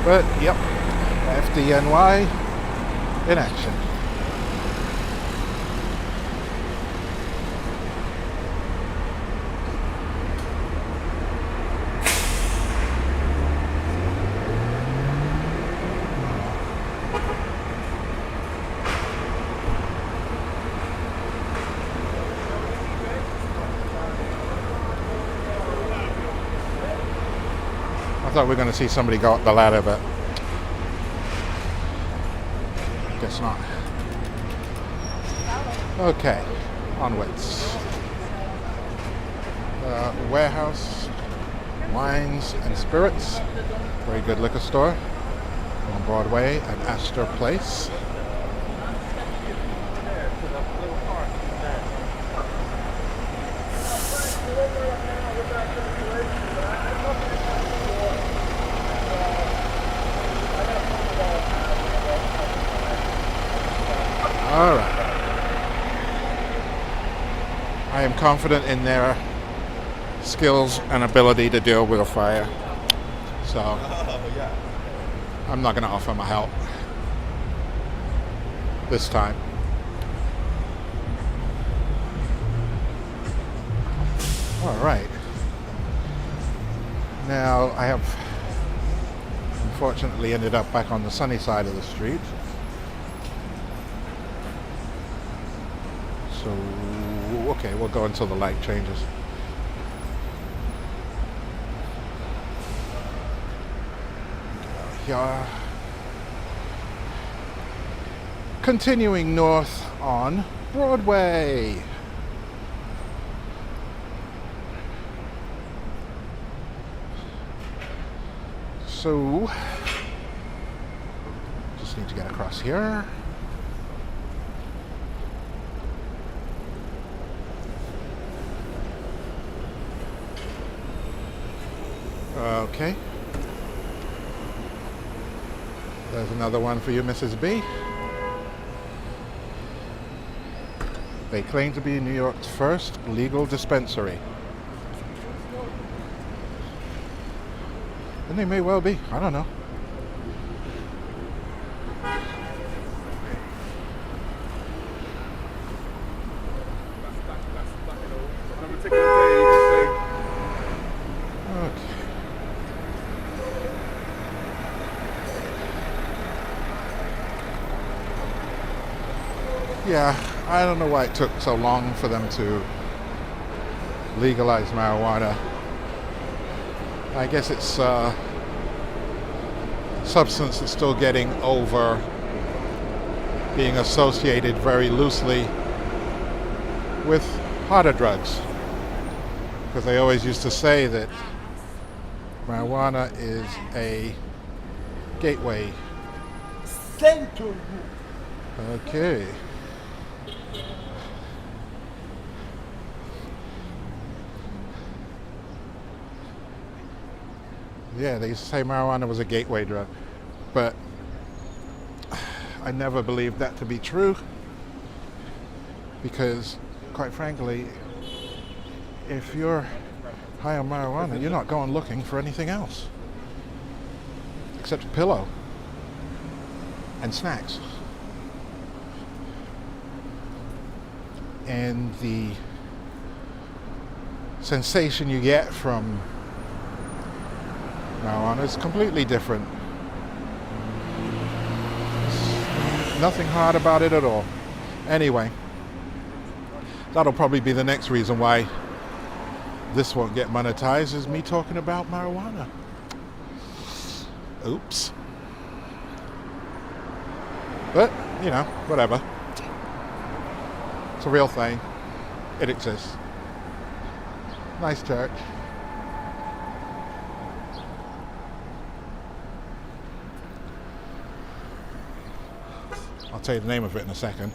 But yep, FDNY in action. I thought we were going to see somebody go up the ladder, but guess not. Okay, onwards. Warehouse, wines and spirits. Very good liquor store. on Broadway at Astor Place. All right. I am confident in their skills and ability to deal with a fire. So I'm not going to offer my help this time. All right. Now I have unfortunately ended up back on the sunny side of the street. So, okay, we'll go until the light changes. Yeah. Continuing north on Broadway. So, just need to get across here. Okay. There's another one for you, Mrs. B. They claim to be New York's first legal dispensary. And they may well be. I don't know. Yeah, I don't know why it took so long for them to legalize marijuana. I guess it's a substance that's still getting over being associated very loosely with harder drugs. Because they always used to say that marijuana is a gateway. Okay. Yeah, they used to say marijuana was a gateway drug, but I never believed that to be true because, quite frankly, if you're high on marijuana, you're not going looking for anything else except a pillow and snacks. And the sensation you get from marijuana is completely different. There's nothing hard about it at all. Anyway, that'll probably be the next reason why this won't get monetized, is me talking about marijuana. Oops. But, you know, whatever. It's a real thing. It exists. Nice church. I'll tell you the name of it in a second.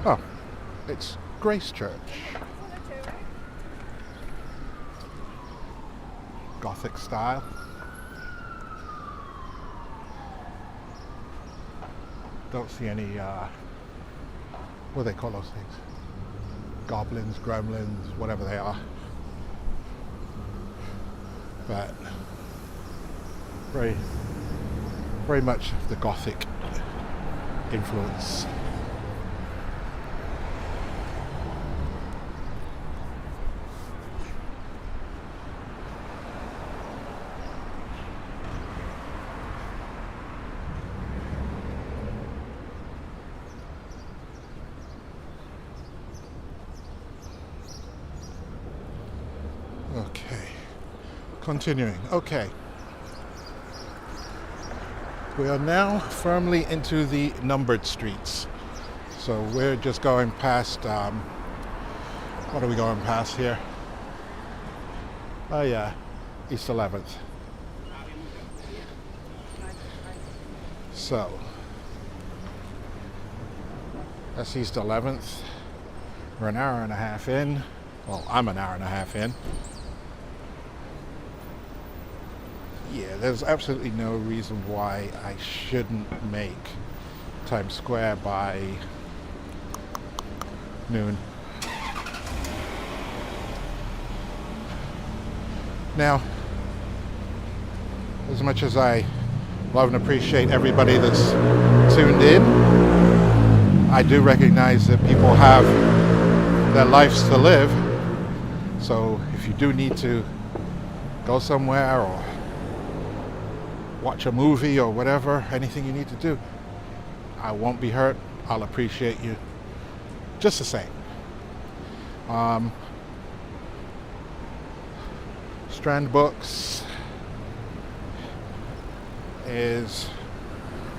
Oh, it's Grace Church. Gothic style. Don't see any, what do they call those things? Goblins, gremlins, whatever they are. But very, very much the Gothic influence. Okay. Continuing. Okay. We are now firmly into the numbered streets. So we're just going past What are we going past here? Oh yeah, East 11th. So, that's East 11th. We're an hour and a half in. Well, I'm an hour and a half in. Yeah, there's absolutely no reason why I shouldn't make Times Square by noon. Now, as much as I love and appreciate everybody that's tuned in, I do recognize that people have their lives to live. So if you do need to go somewhere or watch a movie or whatever, anything you need to do, I won't be hurt. I'll appreciate you just the same. Strand Books is,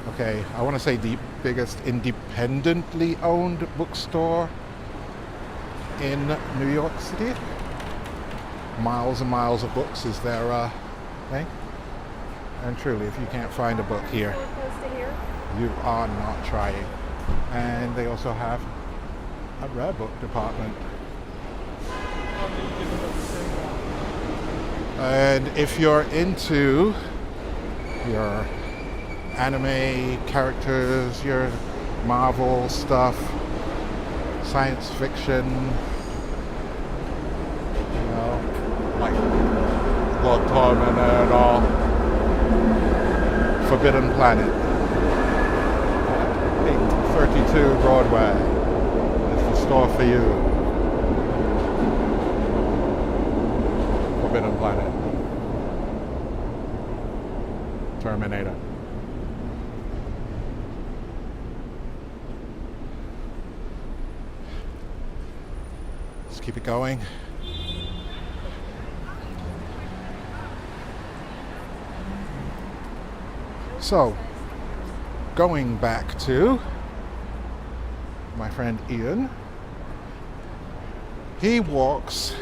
okay, I want to say the biggest independently owned bookstore in New York City. Miles and miles of books is their thing. And truly, if you can't find a book here, you are not trying. And they also have a rare book department. And if you're into your anime characters, your Marvel stuff, science fiction, you know, like Blood Torment and all, Forbidden Planet, 832 Broadway is the store for you. Forbidden Planet. Terminator. Let's keep it going. So, going back to my friend Ian, he walks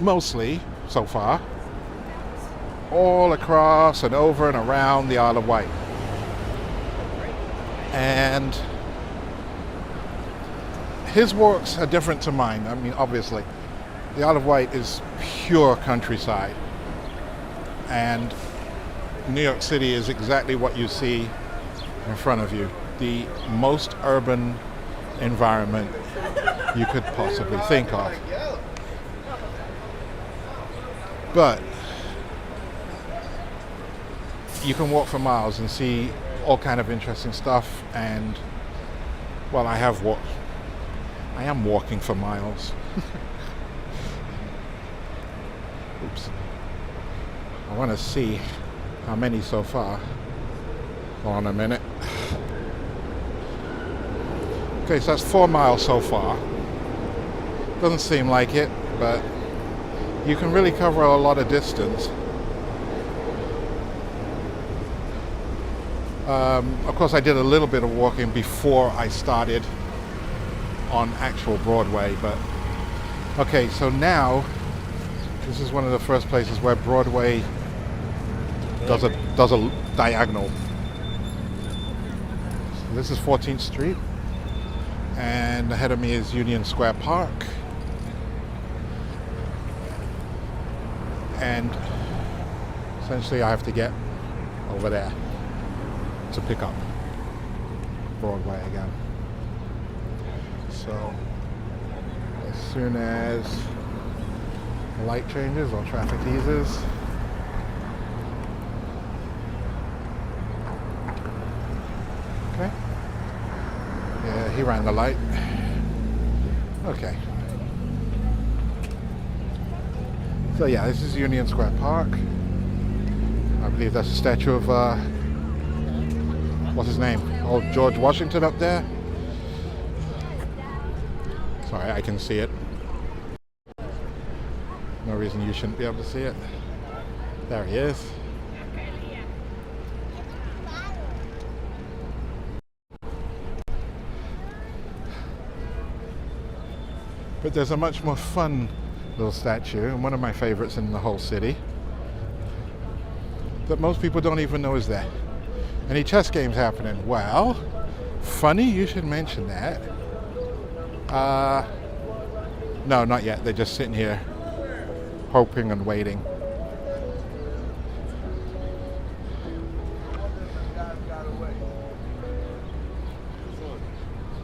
mostly, so far, all across and over and around the Isle of Wight. And his walks are different to mine. I mean, obviously, the Isle of Wight is pure countryside. And New York City is exactly what you see in front of you. The most urban environment you could possibly think of. But you can walk for miles and see all kind of interesting stuff, and well, I am walking for miles. Oops. I want to see how many so far. Hold on a minute. Okay, so that's 4 miles so far. Doesn't seem like it, but you can really cover a lot of distance. Of course, I did a little bit of walking before I started on actual Broadway, but okay, so now this is one of the first places where Broadway does a diagonal. So this is 14th Street, and ahead of me is Union Square Park, and essentially I have to get over there to pick up Broadway again. So as soon as the light changes or traffic eases, okay. Yeah, he ran the light. Okay. So yeah, this is Union Square Park. I believe that's a statue of what's his name? Old George Washington up there. Sorry, I can see it. No reason you shouldn't be able to see it. There he is. But there's a much more fun little statue, and one of my favorites in the whole city, that most people don't even know is there. Any chess games happening? Well, funny you should mention that. No, not yet. They're just sitting here hoping and waiting.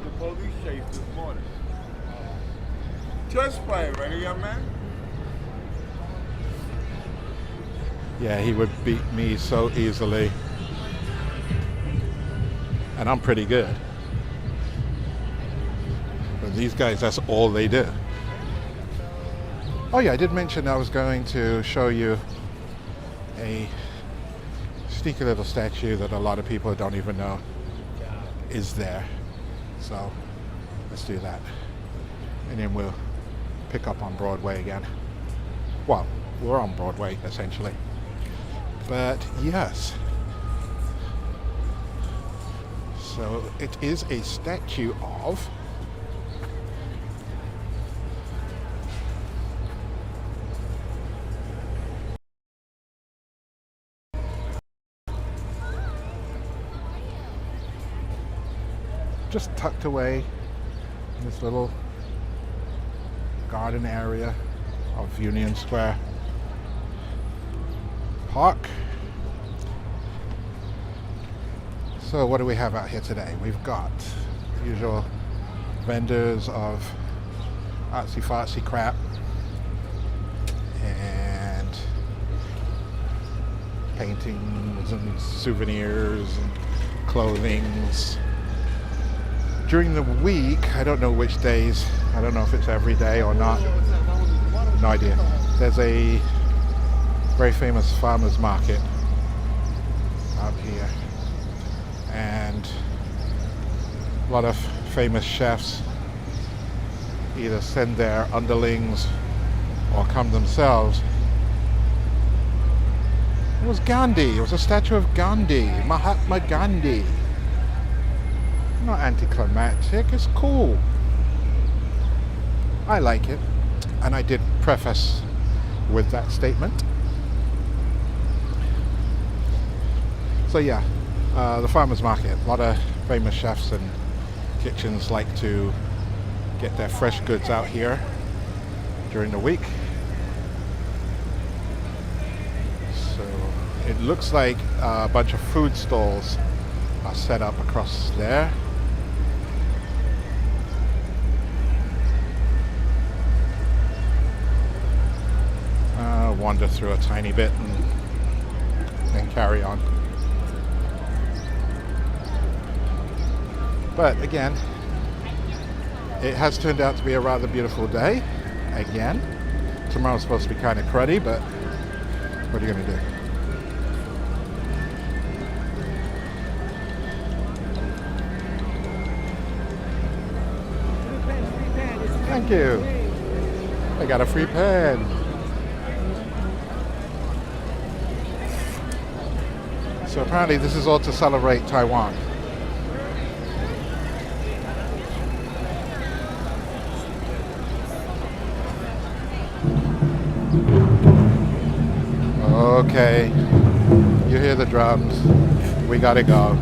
The police chase this morning. Chess player, ready, young man? Yeah, he would beat me so easily. And I'm pretty good. But these guys, that's all they do. Oh yeah, I did mention I was going to show you a sneaky little statue that a lot of people don't even know is there. So let's do that. And then we'll pick up on Broadway again. Well, we're on Broadway essentially. But yes. So it is a statue of just tucked away in this little garden area of Union Square Park. So what do we have out here today? We've got the usual vendors of artsy-fartsy crap and paintings and souvenirs and clothings. During the week, I don't know which days, I don't know if it's every day or not, no idea. There's a very famous farmers market out here, and a lot of famous chefs either send their underlings or come themselves. It was Gandhi, it was a statue of Gandhi, Mahatma Gandhi. Not anticlimactic, it's cool. I like it, and I did preface with that statement. So yeah, the farmers market, a lot of famous chefs and kitchens like to get their fresh goods out here during the week. So it looks like a bunch of food stalls are set up across there. Wander through a tiny bit and then carry on. But again, it has turned out to be a rather beautiful day again. Tomorrow's supposed to be kind of cruddy, but what are you going to do? Thank you. I got a free pen. So apparently this is all to celebrate Taiwan. Okay, you hear the drums. We gotta go.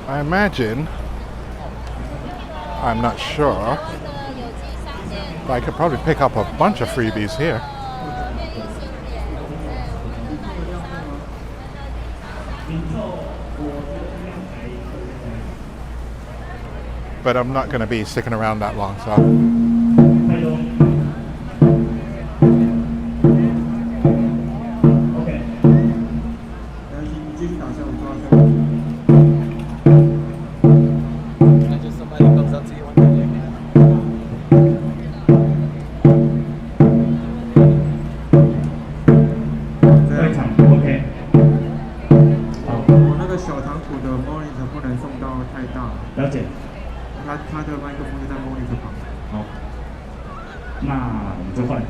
I imagine, I'm not sure, but I could probably pick up a bunch of freebies here. But I'm not going to be sticking around that long, so. 的 monitor 不能送到太大，了解。它的麦克风就在 monitor 旁。好，那我们就换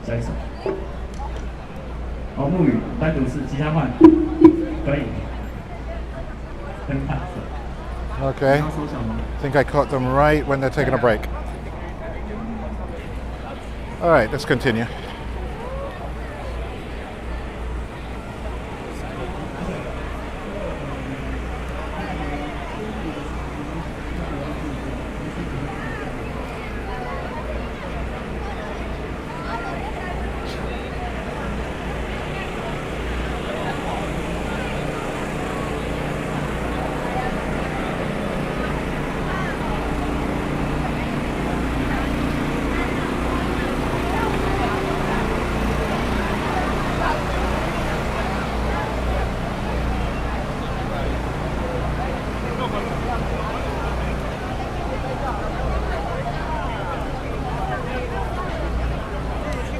下一首。哦，木鱼单独是吉他换，可以。很大声。 Okay. 要收小吗？ I think I caught them right when they're taking a break. All right, let's continue.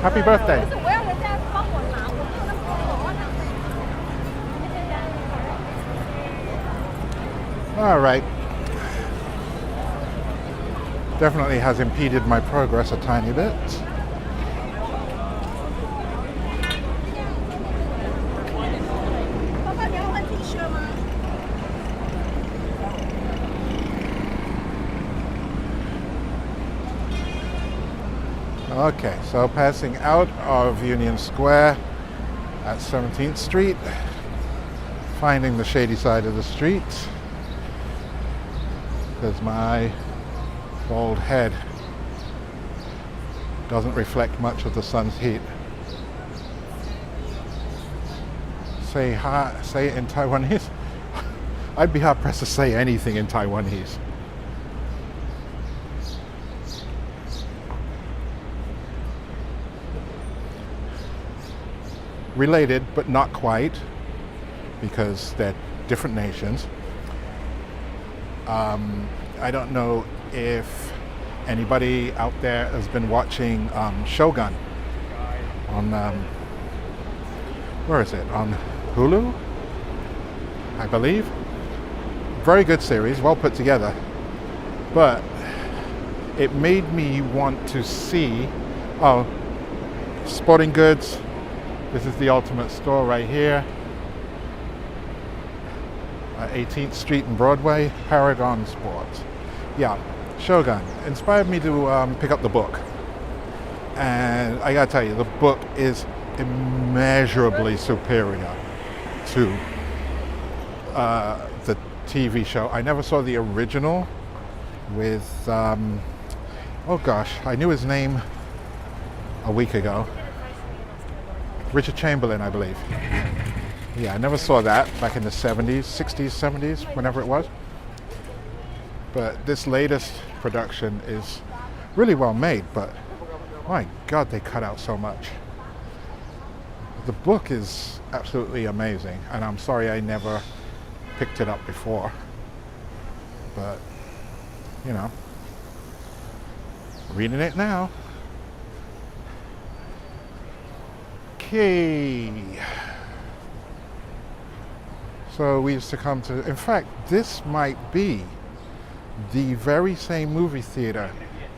Happy birthday. 不是，我要人家帮我拿，我没有那么多。 All right. Definitely has impeded my progress a tiny bit. Okay, so passing out of Union Square at 17th Street, finding the shady side of the street, because my bald head doesn't reflect much of the sun's heat. Say hi, say it in Taiwanese. I'd be hard pressed to say anything in Taiwanese. Related, but not quite, because they're different nations. I don't know if anybody out there has been watching Shogun on, where is it? On Hulu, I believe. Very good series, well put together. But it made me want to see, oh, sporting goods. This is the ultimate store right here. 18th Street and Broadway, Paragon Sports. Yeah, Shogun inspired me to pick up the book. And I gotta tell you, the book is immeasurably superior to the TV show. I never saw the original with, oh gosh, I knew his name a week ago. Richard Chamberlain, I believe. Yeah, I never saw that back in the 70s, 60s, 70s, whenever it was. But this latest production is really well made, but my God, they cut out so much. The book is absolutely amazing, and I'm sorry I never picked it up before. But, you know, reading it now. Okay. So we used to come to, in fact, this might be the very same movie theater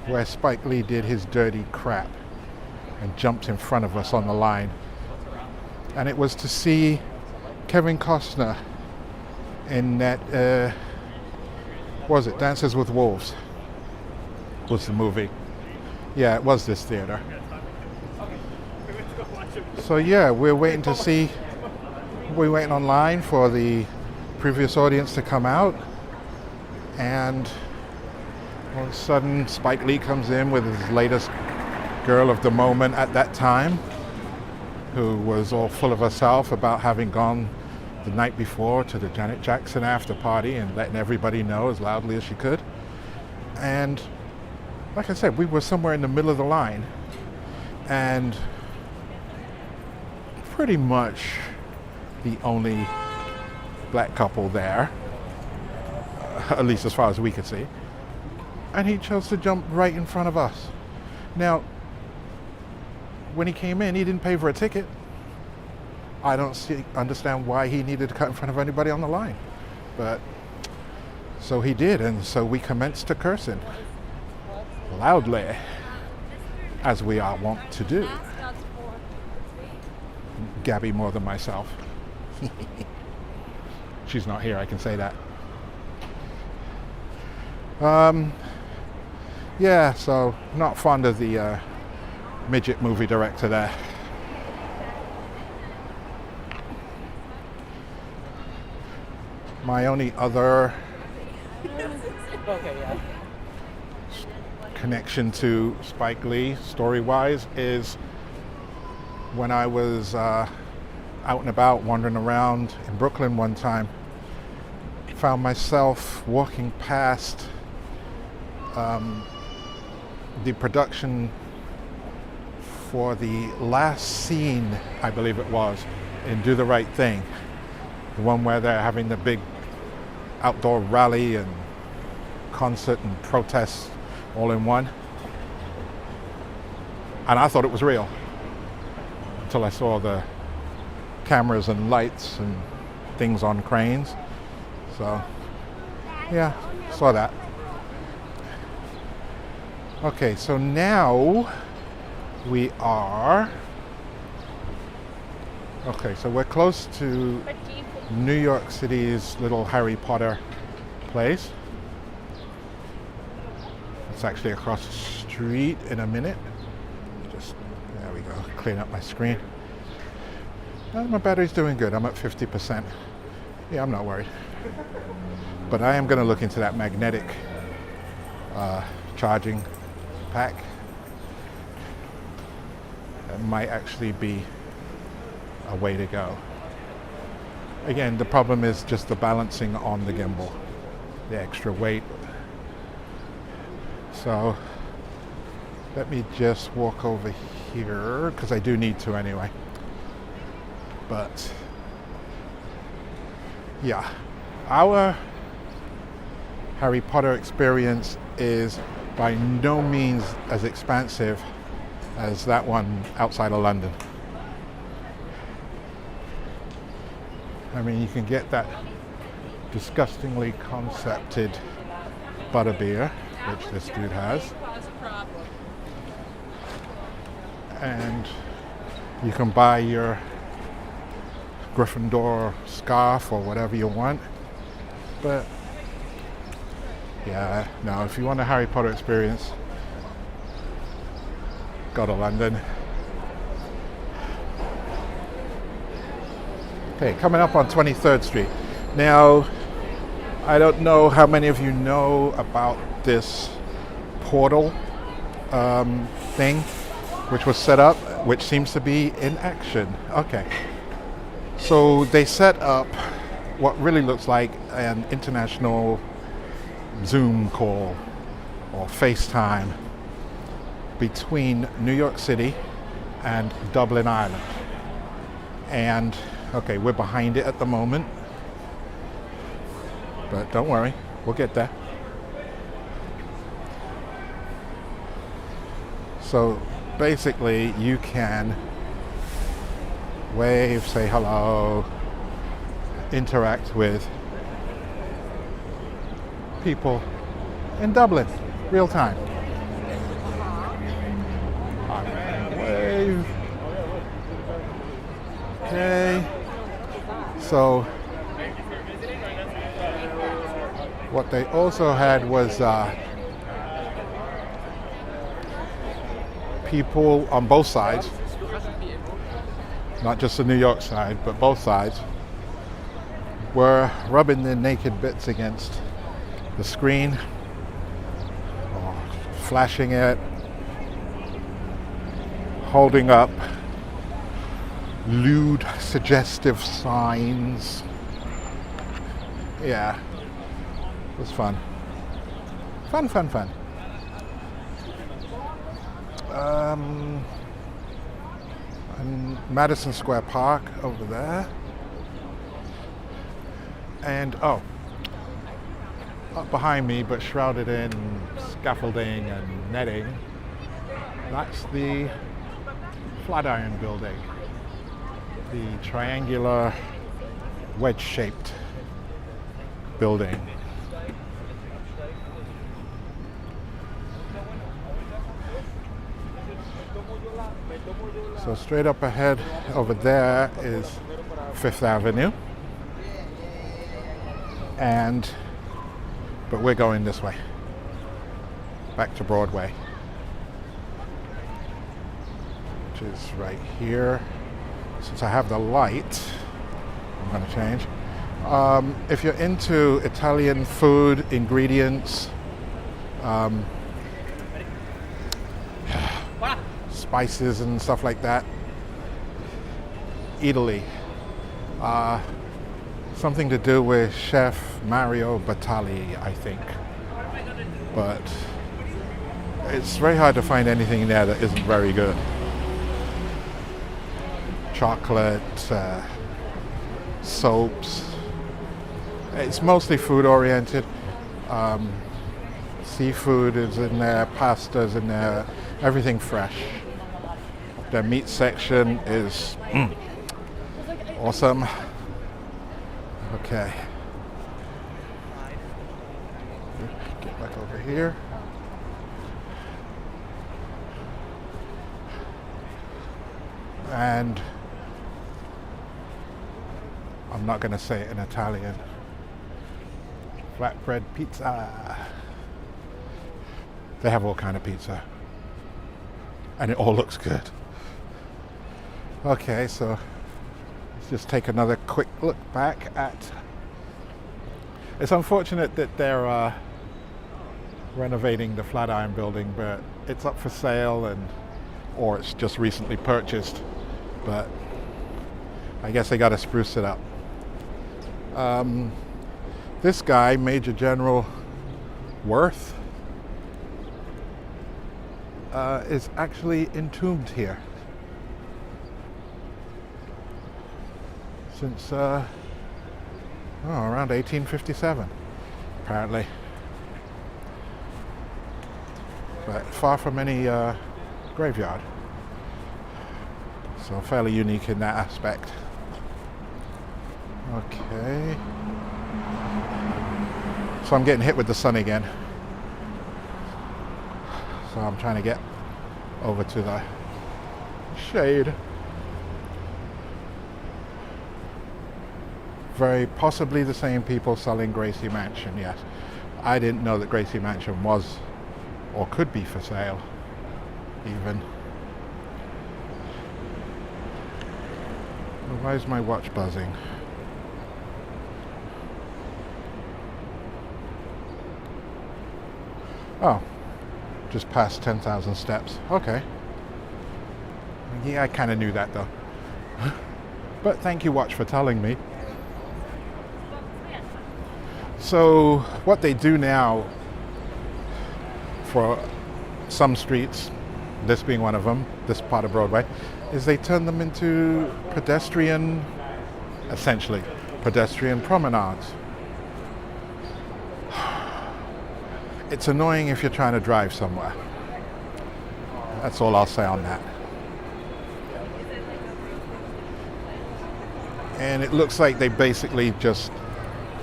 where Spike Lee did his dirty crap and jumped in front of us on the line. And it was to see Kevin Costner in that, what was it, Dances with Wolves was the movie. Yeah, it was this theater. So yeah, we're waiting to see, we're waiting online for the previous audience to come out, and all of a sudden Spike Lee comes in with his latest girl of the moment at that time, who was all full of herself about having gone the night before to the Janet Jackson after party and letting everybody know as loudly as she could. And like I said, we were somewhere in the middle of the line, and pretty much the only black couple there, at least as far as we could see. And he chose to jump right in front of us. Now, when he came in, he didn't pay for a ticket. I don't understand why he needed to cut in front of anybody on the line. But so he did, and so we commenced to cursing loudly, as we are wont to do. Gabby more than myself. She's not here, I can say that. Yeah, so not fond of the midget movie director there. My only other connection to Spike Lee, story-wise, is when I was out and about wandering around in Brooklyn one time, found myself walking past the production for the last scene, I believe it was, in Do the Right Thing. The one where they're having the big outdoor rally and concert and protest all in one. And I thought it was real until I saw the cameras and lights and things on cranes. So, yeah, saw that. Okay, so now we are... Okay, so we're close to New York City's little Harry Potter place. It's actually across the street in a minute. Just, there we go, clean up my screen. My battery's doing good, I'm at 50%. Yeah, I'm not worried. But I am going to look into that magnetic charging pack. That might actually be a way to go. Again, the problem is just the balancing on the gimbal, the extra weight. So let me just walk over here, because I do need to anyway. But yeah, our Harry Potter experience is by no means as expansive as that one outside of London. I mean, you can get that disgustingly concepted butterbeer, which this dude has. And you can buy your Gryffindor scarf or whatever you want. But yeah, no, if you want a Harry Potter experience, go to London. Okay, coming up on 23rd Street. Now, I don't know how many of you know about this portal thing, which was set up, which seems to be in action. Okay. So they set up what really looks like an international Zoom call or FaceTime between New York City and Dublin, Ireland. And okay, we're behind it at the moment, but don't worry, we'll get there. So basically you can wave, say hello, interact with people in Dublin, real time. Wave. Okay. So what they also had was people on both sides, not just the New York side, but both sides, were rubbing their naked bits against the screen, or flashing it, holding up lewd, suggestive signs. Yeah, it was fun. Fun. And Madison Square Park over there. And up behind me, but shrouded in scaffolding and netting, that's the Flatiron Building. The triangular wedge-shaped building. So straight up ahead over there is Fifth Avenue. But we're going this way, back to Broadway, which is right here. Since I have the light, I'm going to change. If you're into Italian food, ingredients, spices and stuff like that, Italy. Something to do with Chef Mario Batali, I think. But it's very hard to find anything there that isn't very good. Chocolate, soaps. It's mostly food oriented. Seafood is in there, pasta's in there, everything fresh. The meat section is awesome. Okay. Get back over here. And I'm not going to say it in Italian. Flatbread pizza. They have all kind of pizza. And it all looks good. Okay, so let's just take another quick look back at... It's unfortunate that they're renovating the Flatiron building, but it's up for sale, or it's just recently purchased. But I guess they got to spruce it up. This guy, Major General Worth, is actually entombed here since around 1857, apparently. But far from any graveyard, so fairly unique in that aspect. Okay, so I'm getting hit with the sun again, so I'm trying to get over to the shade. Very possibly the same people selling Gracie Mansion, yes. I didn't know that Gracie Mansion was or could be for sale, even. Why is my watch buzzing? Oh, just past 10,000 steps. Okay. Yeah, I kind of knew that though. But thank you, watch, for telling me. So what they do now for some streets, this being one of them, this part of Broadway, is they turn them into pedestrian, essentially, pedestrian promenades. It's annoying if you're trying to drive somewhere. That's all I'll say on that. And it looks like they basically just,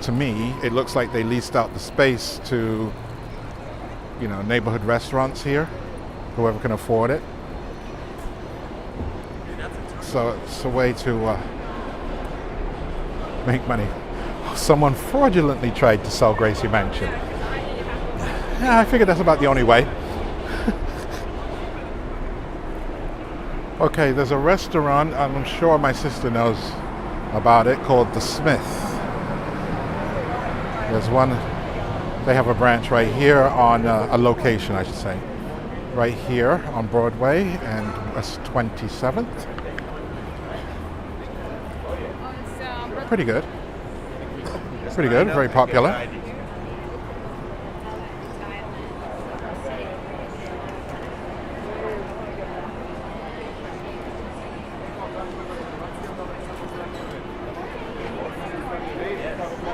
to me, it looks like they leased out the space to, you know, neighborhood restaurants here, whoever can afford it. So it's a way to make money. Someone fraudulently tried to sell Gracie Mansion. Yeah, I figured that's about the only way. Okay, there's a restaurant, I'm sure my sister knows about it, called The Smith. There's one, they have a branch right here on, a location I should say, right here on Broadway and West 27th. Pretty good. Pretty good, very popular.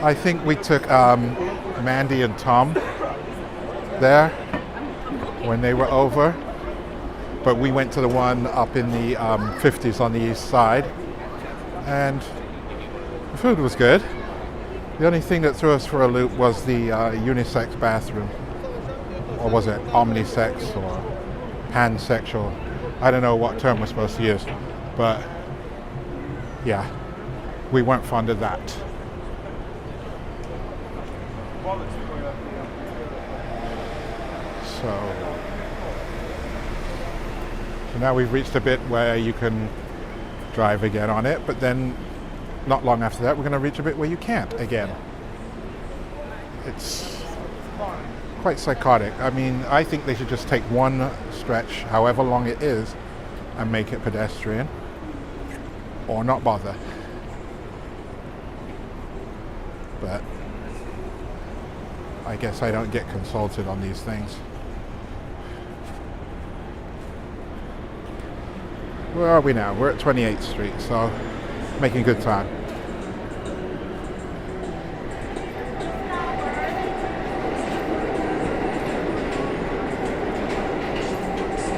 I think we took Mandy and Tom there when they were over, but we went to the one up in the 50s on the east side, and the food was good. The only thing that threw us for a loop was the unisex bathroom. Or was it omnisex or pansexual? I don't know what term we're supposed to use. But yeah, we weren't fond of that. So now we've reached a bit where you can drive again on it, but then not long after that we're going to reach a bit where you can't again. It's quite psychotic. I mean, I think they should just take one stretch, however long it is, and make it pedestrian, or not bother. But I guess I don't get consulted on these things. Where are we now? We're at 28th Street, so making good time.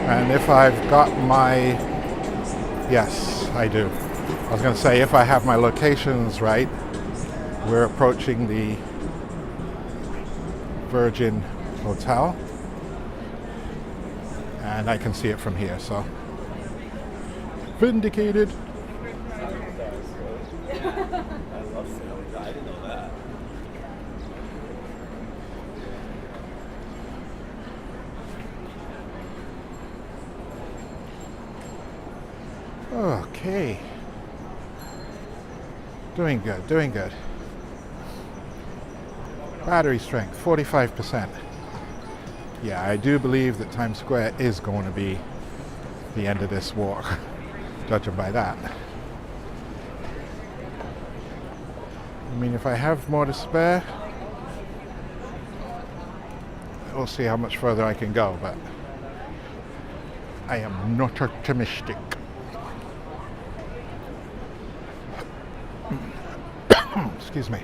And if I've got my, yes, I do. I was going to say, if I have my locations right, we're approaching the Virgin Hotel, and I can see it from here, so vindicated. Okay. Doing good, doing good. Battery strength, 45%. Yeah, I do believe that Times Square is going to be the end of this walk, judging by that. I mean, if I have more to spare, we'll see how much further I can go, but I am not optimistic. Excuse me.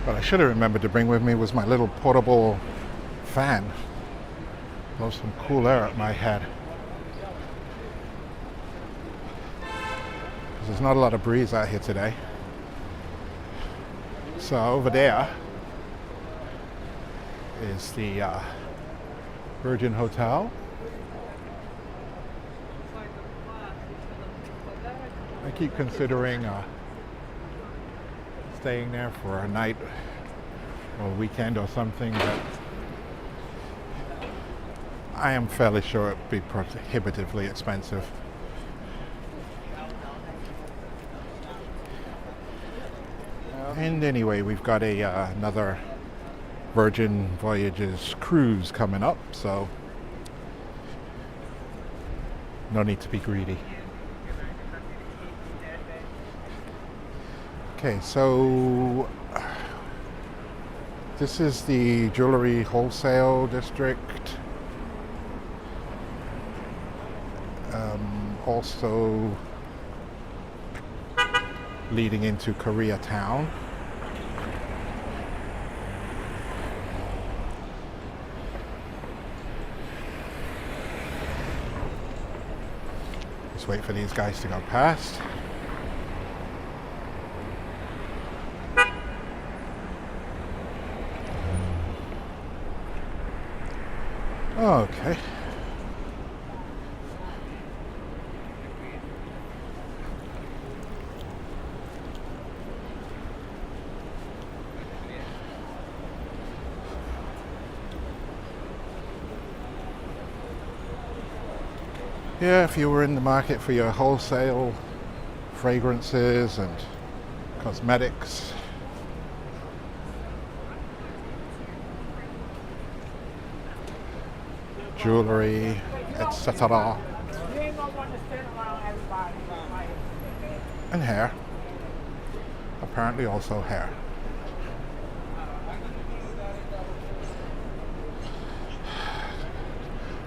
What I should have remembered to bring with me was my little portable fan. Blow some cool air at my head. There's not a lot of breeze out here today. So over there is the Virgin Hotel. I keep considering staying there for a night or a weekend or something, but I am fairly sure it'd be prohibitively expensive. And anyway, we've got another Virgin Voyages cruise coming up, so no need to be greedy. Okay, so this is the jewelry wholesale district. Also leading into Koreatown. Just wait for these guys to go past. Okay. Yeah, if you were in the market for your wholesale fragrances and cosmetics, jewelry, etc. And hair. Apparently also hair.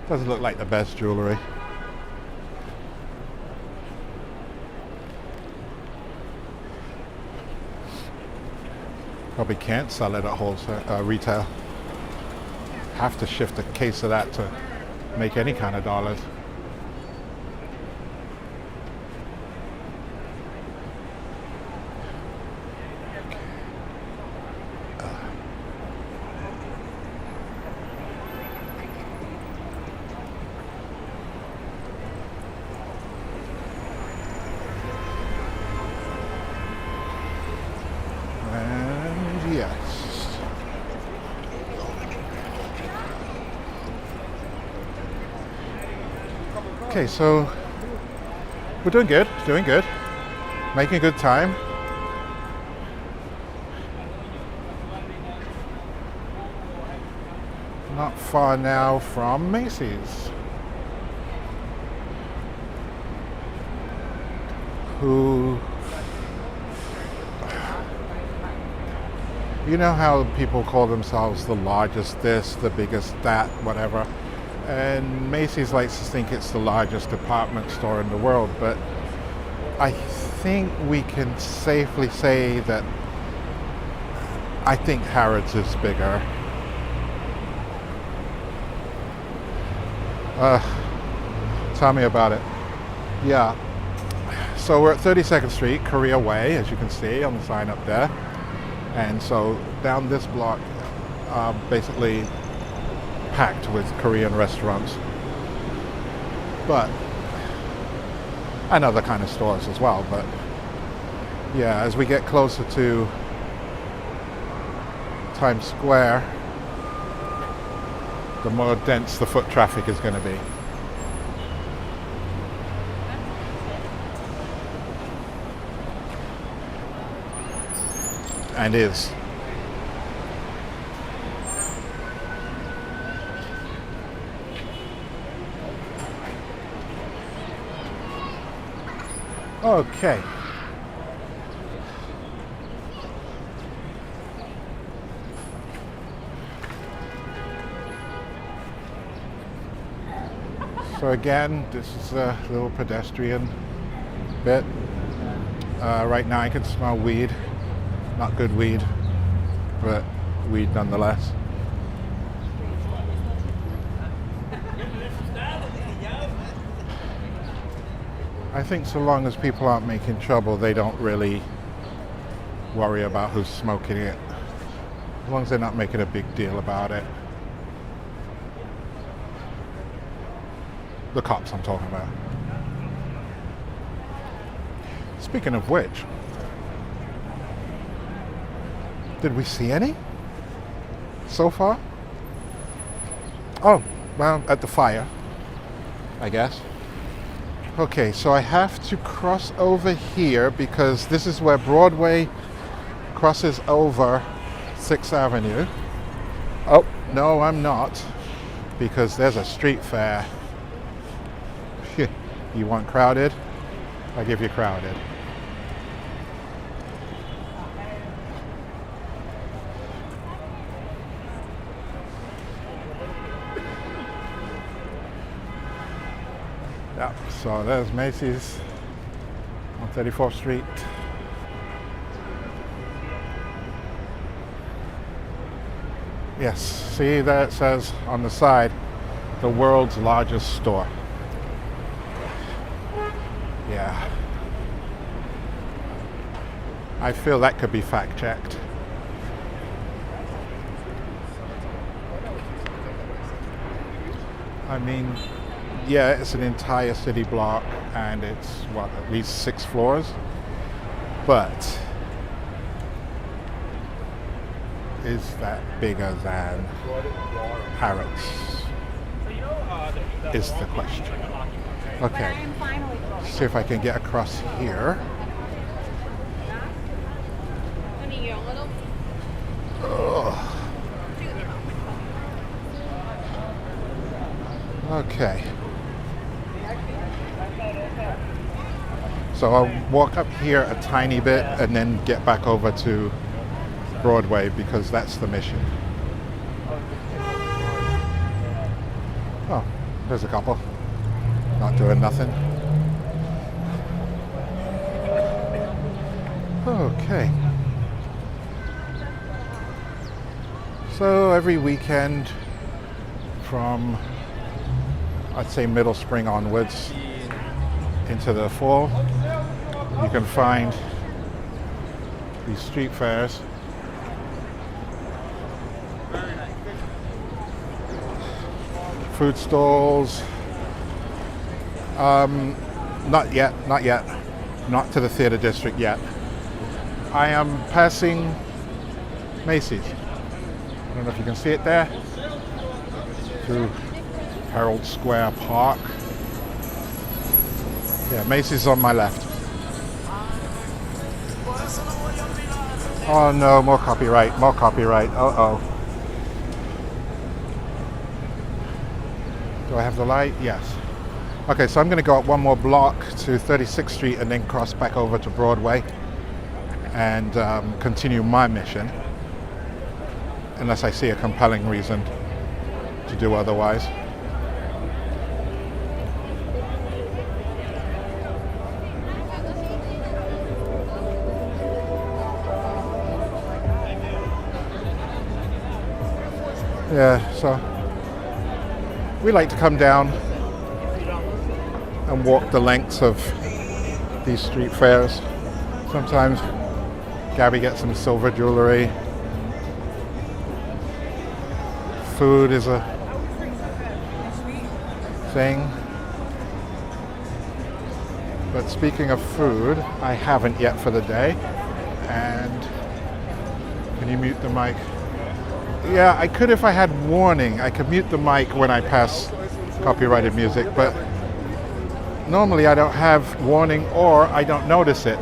Doesn't look like the best jewelry. Probably can't sell it at wholesale, retail. Have to shift a case of that to make any kind of dollars. And yes. Okay, so we're doing good, making good time. Not far now from Macy's, who, you know how people call themselves the largest this, the biggest that, whatever. And Macy's likes to think it's the largest department store in the world, but I think we can safely say that I think Harrods is bigger. Tell me about it. Yeah. So we're at 32nd Street, Korea Way, as you can see on the sign up there. And so down this block, basically packed with Korean restaurants, but and other kind of stores as well. But yeah, as we get closer to Times Square, the more dense the foot traffic is going to be. And is. Okay. So again, this is a little pedestrian bit. Right now I can smell weed. Not good weed, but weed nonetheless. I think so long as people aren't making trouble, they don't really worry about who's smoking it. As long as they're not making a big deal about it. The cops I'm talking about. Speaking of which, did we see any so far? Oh, well, at the fire, I guess. Okay, so I have to cross over here because this is where Broadway crosses over 6th Avenue. Oh, no, I'm not, because there's a street fair. You want crowded? I'll give you crowded. Yeah, so there's Macy's on 34th Street. Yes, see there it says on the side, the world's largest store. Yeah. I feel that could be fact checked. I mean, yeah, it's an entire city block and it's, what, at least 6 floors? But is that bigger than Harrods? Is the question. Okay, see if I can get across here. Ugh. Okay. So I'll walk up here a tiny bit and then get back over to Broadway because that's the mission. Oh, there's a couple. Not doing nothing. Okay. So every weekend from, I'd say, middle spring onwards into the fall, you can find these street fairs. Food stalls. Not yet. Not to the theater district yet. I am passing Macy's. I don't know if you can see it there. Through Herald Square Park. Yeah, Macy's on my left. Oh no, more copyright. Uh-oh. Do I have the light? Yes. Okay, so I'm going to go up one more block to 36th Street and then cross back over to Broadway and continue my mission, unless I see a compelling reason to do otherwise. Yeah, so we like to come down and walk the lengths of these street fairs. Sometimes Gabby gets some silver jewelry. Food is a thing. But speaking of food, I haven't yet for the day. And can you mute the mic? Yeah, I could if I had warning. I could mute the mic when I pass copyrighted music, but normally I don't have warning, or I don't notice it,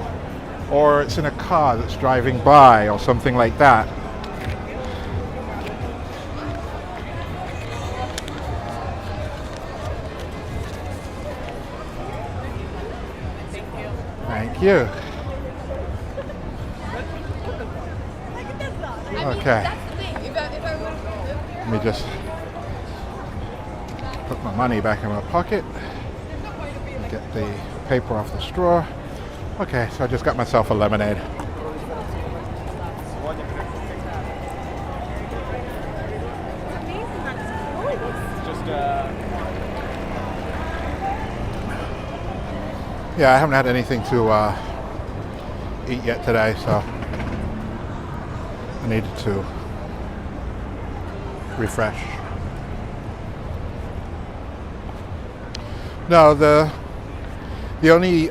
or it's in a car that's driving by or something like that. Thank you. Okay. Let me just put my money back in my pocket. Get the paper off the straw. Okay, so I just got myself a lemonade. Yeah, I haven't had anything to eat yet today, so I needed to refresh. No, the only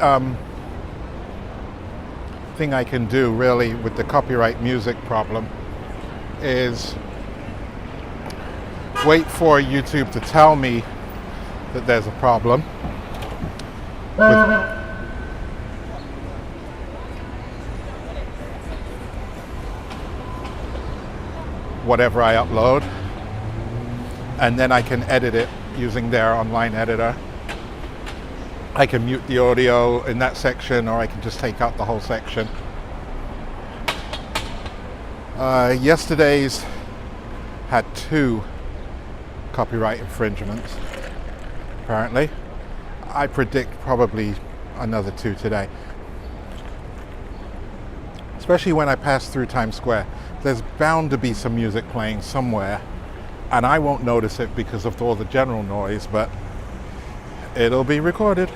thing I can do really with the copyright music problem is wait for YouTube to tell me that there's a problem with whatever I upload, and then I can edit it using their online editor. I can mute the audio in that section, or I can just take out the whole section. Yesterday's had 2 copyright infringements, apparently. I predict probably another 2 today. Especially when I pass through Times Square. There's bound to be some music playing somewhere, and I won't notice it because of all the general noise, but it'll be recorded.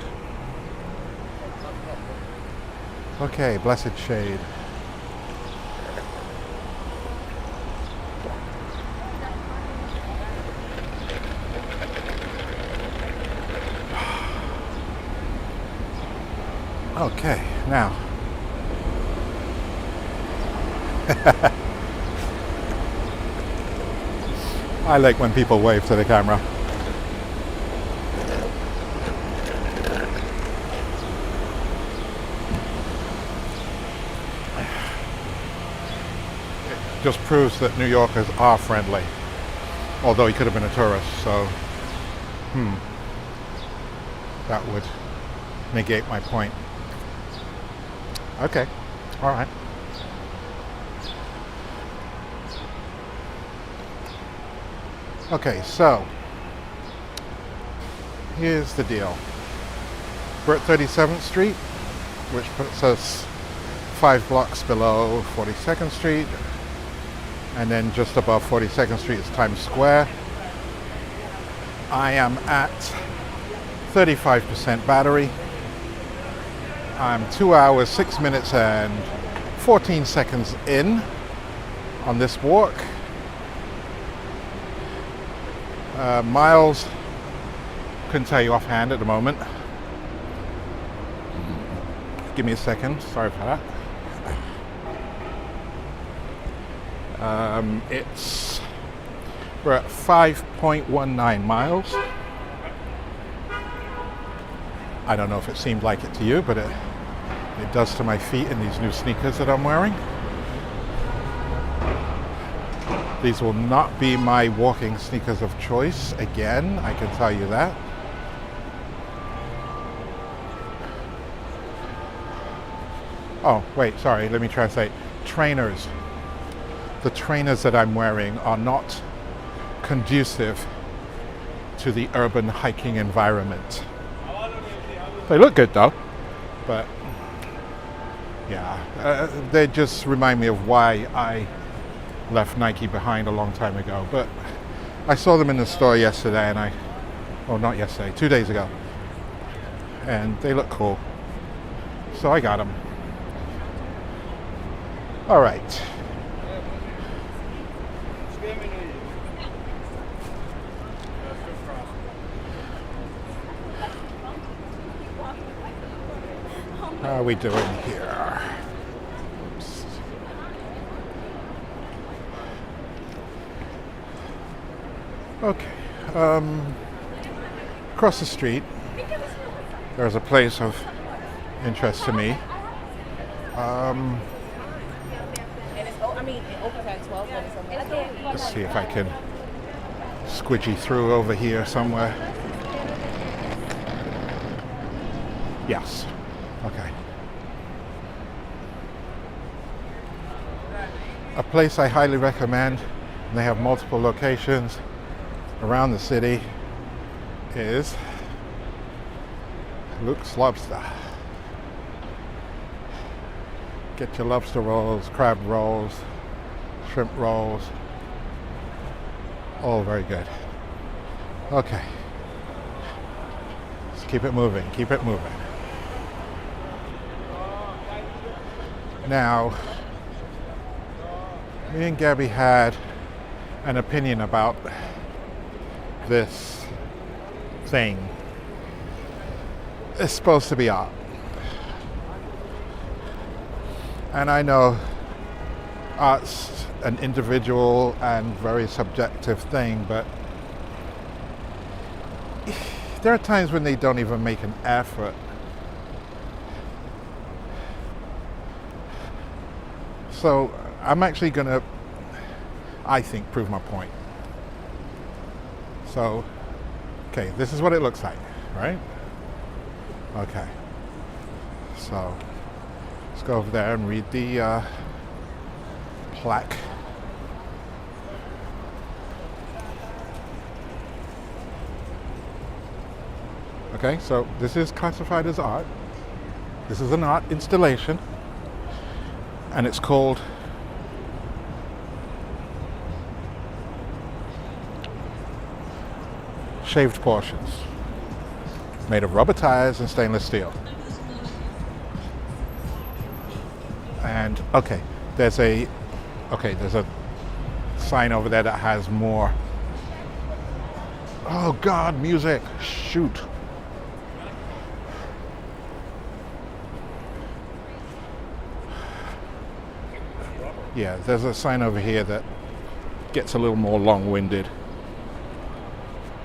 Okay, blessed shade. Okay, now. I like when people wave to the camera. It just proves that New Yorkers are friendly, although he could have been a tourist, so that would negate my point. Okay, all right. Okay, so here's the deal. We're at 37th Street, which puts us 5 blocks below 42nd Street. And then just above 42nd Street is Times Square. I am at 35% battery. I'm 2 hours, 6 minutes and 14 seconds in on this walk. Miles, couldn't tell you offhand at the moment. Give me a second, sorry for that. We're at 5.19 miles. I don't know if it seemed like it to you, but it does to my feet in these new sneakers that I'm wearing. These will not be my walking sneakers of choice again, I can tell you that. Oh, wait, sorry, let me translate. Trainers. The trainers that I'm wearing are not conducive to the urban hiking environment. They look good though, but yeah, they just remind me of why I left Nike behind a long time ago. But I saw them in the store yesterday and not yesterday, 2 days ago, and they look cool. So I got them. All right. How are we doing here? Oops. Okay. Across the street, there's a place of interest to me. Let's see if I can squidgy through over here somewhere. Yes. Okay. A place I highly recommend, and they have multiple locations around the city, is Luke's Lobster. Get your lobster rolls, crab rolls, shrimp rolls, all very good. Okay. Let's keep it moving, keep it moving. Now, me and Gabby had an opinion about this thing. It's supposed to be art. And I know art's an individual and very subjective thing, but there are times when they don't even make an effort. So I'm actually going to, I think, prove my point. So, okay, this is what it looks like, right? Okay. So, let's go over there and read the plaque. Okay, so this is classified as art. This is an art installation, and it's called Shaved Portions, made of rubber tires and stainless steel. And okay, there's a sign over there that has more. Oh God, music! Shoot. Yeah, there's a sign over here that gets a little more long-winded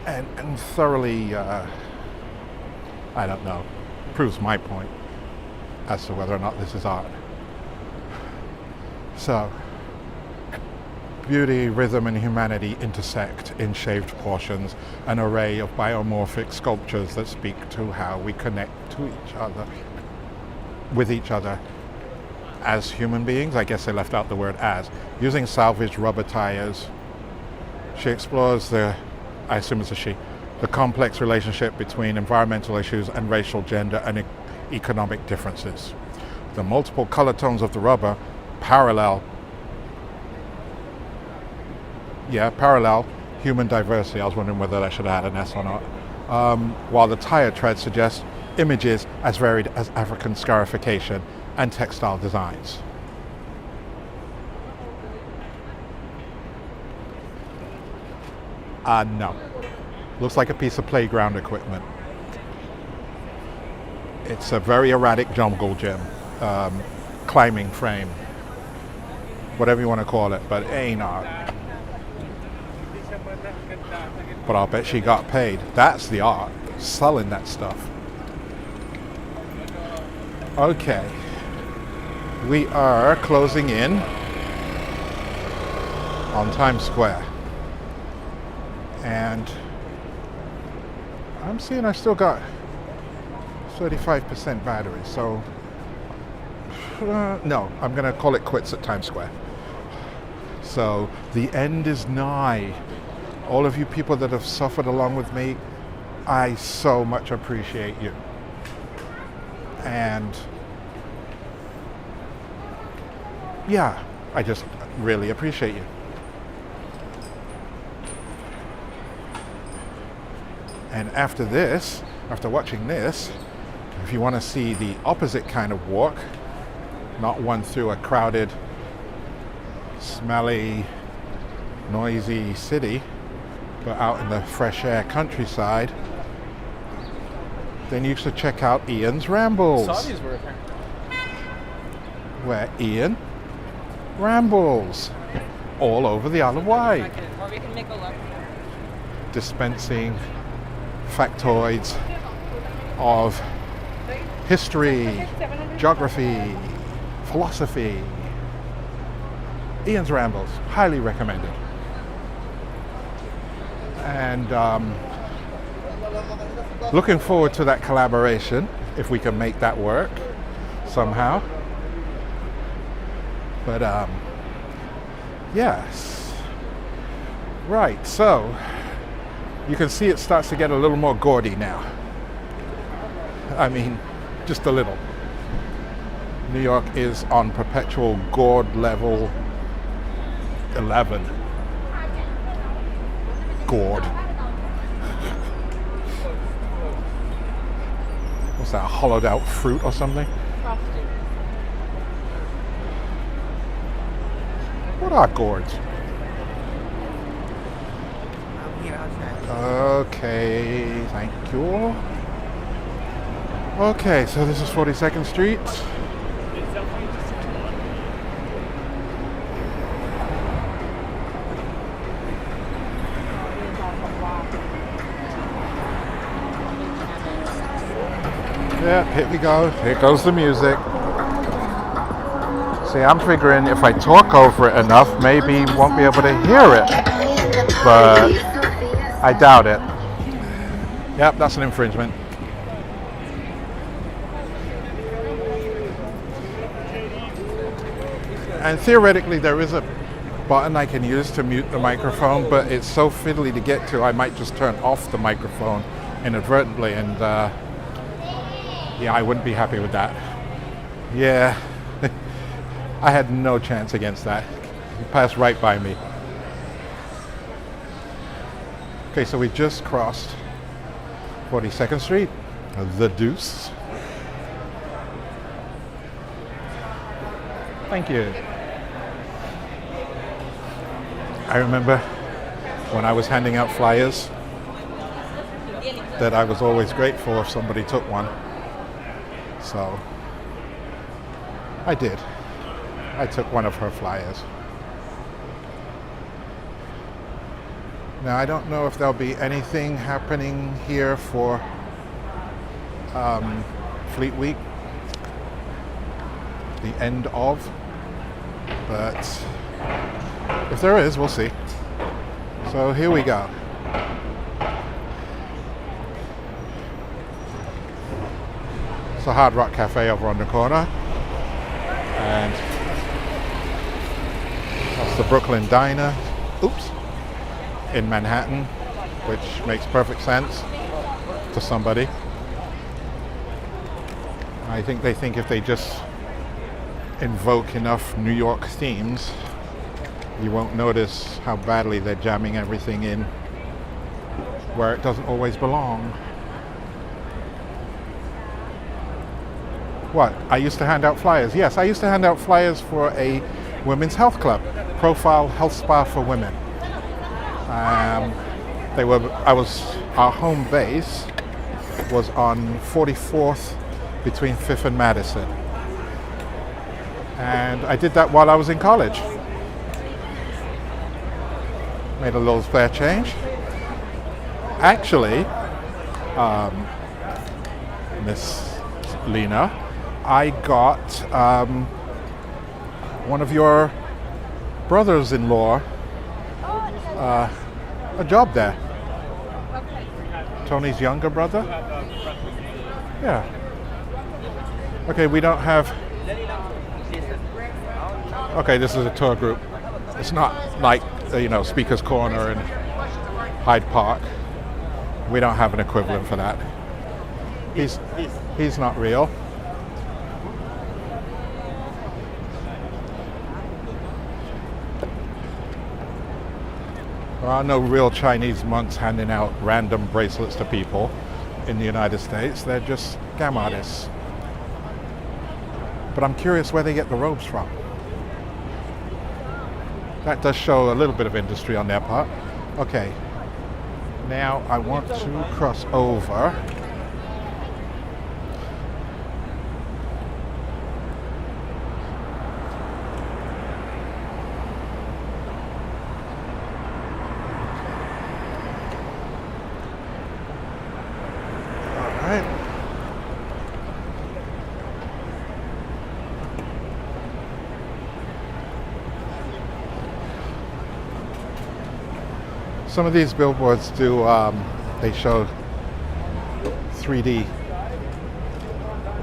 and thoroughly, I don't know, proves my point as to whether or not this is art. So, beauty, rhythm, and humanity intersect in Shaved Portions, an array of biomorphic sculptures that speak to how we connect to each other, with each other, as human beings. I guess they left out the word as. Using salvaged rubber tires, she explores the, I assume it's a she, the complex relationship between environmental issues and racial, gender, and economic differences. The multiple color tones of the rubber parallel Yeah, parallel, human diversity. I was wondering whether I should have had an S or not. While the tire tread suggests images as varied as African scarification and textile designs. No. Looks like a piece of playground equipment. It's a very erratic jungle gym, climbing frame, whatever you want to call it, but it ain't art. But I'll bet she got paid. That's the art, selling that stuff. Okay, we are closing in on Times Square, and I'm seeing I still got 35% battery, so no, I'm gonna call it quits at Times Square. So the end is nigh. All of you people that have suffered along with me, I so much appreciate you. And yeah, I just really appreciate you. And after this, after watching this, if you want to see the opposite kind of walk, not one through a crowded, smelly, noisy city, but out in the fresh air countryside, then you should check out Ian's Rambles. Where Ian rambles all over the Isle of Wight, dispensing factoids of history, geography, philosophy. Ian's Rambles, highly recommended. And looking forward to that collaboration, if we can make that work somehow. But yes. Right, so you can see it starts to get a little more gaudy now. I mean, just a little. New York is on perpetual gourd level 11. Gourd. What's that, hollowed out fruit or something? What are gourds? Okay, thank you. Okay, so this is 42nd Street. Yeah, here we go. Here goes the music. See, I'm figuring if I talk over it enough, maybe you won't be able to hear it. But I doubt it. Yep, that's an infringement. And theoretically, there is a button I can use to mute the microphone, but it's so fiddly to get to, I might just turn off the microphone inadvertently, and yeah, I wouldn't be happy with that. Yeah, I had no chance against that. It passed right by me. Okay, so we just crossed 42nd Street, the Deuce. Thank you. I remember when I was handing out flyers that I was always grateful if somebody took one. So I did. I took one of her flyers. Now I don't know if there'll be anything happening here for Fleet Week, the end of, but if there is, we'll see. So here we go. It's a Hard Rock Cafe over on the corner, and that's the Brooklyn Diner. Oops. In Manhattan, which makes perfect sense to somebody. I think they think if they just invoke enough New York themes, you won't notice how badly they're jamming everything in where it doesn't always belong. What? I used to hand out flyers. Yes, I used to hand out flyers for a women's health club, Profile Health Spa for Women. Our home base was on 44th between 5th and Madison. And I did that while I was in college. Made a little spare change. Actually, Miss Lena, I got one of your brothers-in-law a job there. Tony's younger brother? Yeah. Okay, we don't have... Okay, this is a tour group. It's not like, Speaker's Corner and Hyde Park. We don't have an equivalent for that. He's not real. There are no real Chinese monks handing out random bracelets to people in the United States. They're just scam artists. But I'm curious where they get the robes from. That does show a little bit of industry on their part. Okay, now I want to cross over. Some of these billboards do, they show 3D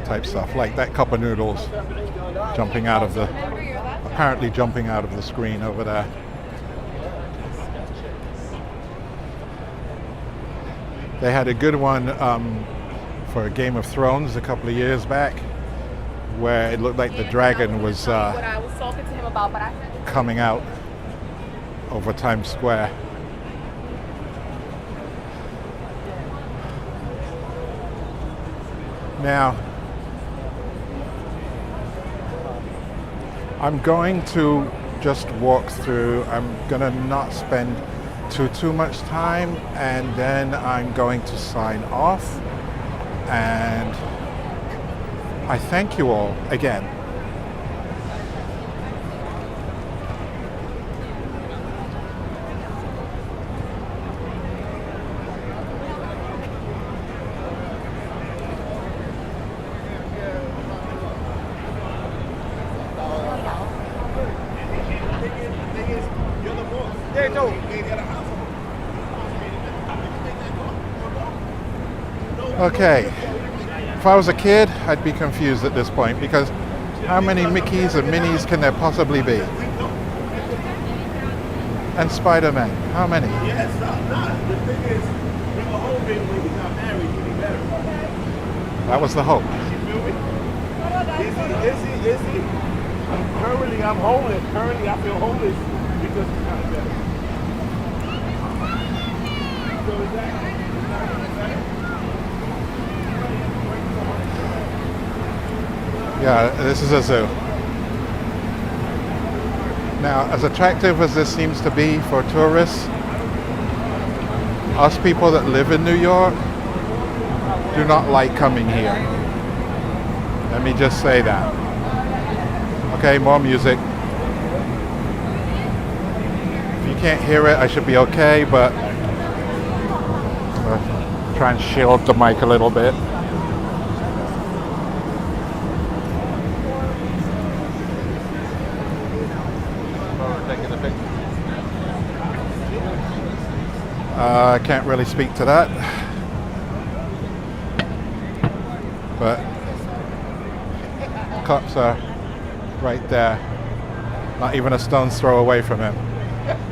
type stuff, like that cup of noodles apparently jumping out of the screen over there. They had a good one for Game of Thrones a couple of years back, where it looked like the dragon was coming out over Times Square. Now, I'm going to just walk through. I'm going to not spend too much time, and then I'm going to sign off. And I thank you all again. Okay, if I was a kid, I'd be confused at this point, because how many Mickeys and Minnies can there possibly be? And Spider-Man, how many? Yes, the thing is, we were hoping when we got married, he'd be better. That was the hope. You feel me? Is he? Currently, I'm homeless. Currently, I feel homeless because he's not better. So is that better? Yeah, this is a zoo. Now, as attractive as this seems to be for tourists, us people that live in New York do not like coming here. Let me just say that. Okay, more music. If you can't hear it, I should be okay, but try and shield the mic a little bit. I can't really speak to that, but cops are right there, not even a stone's throw away from him.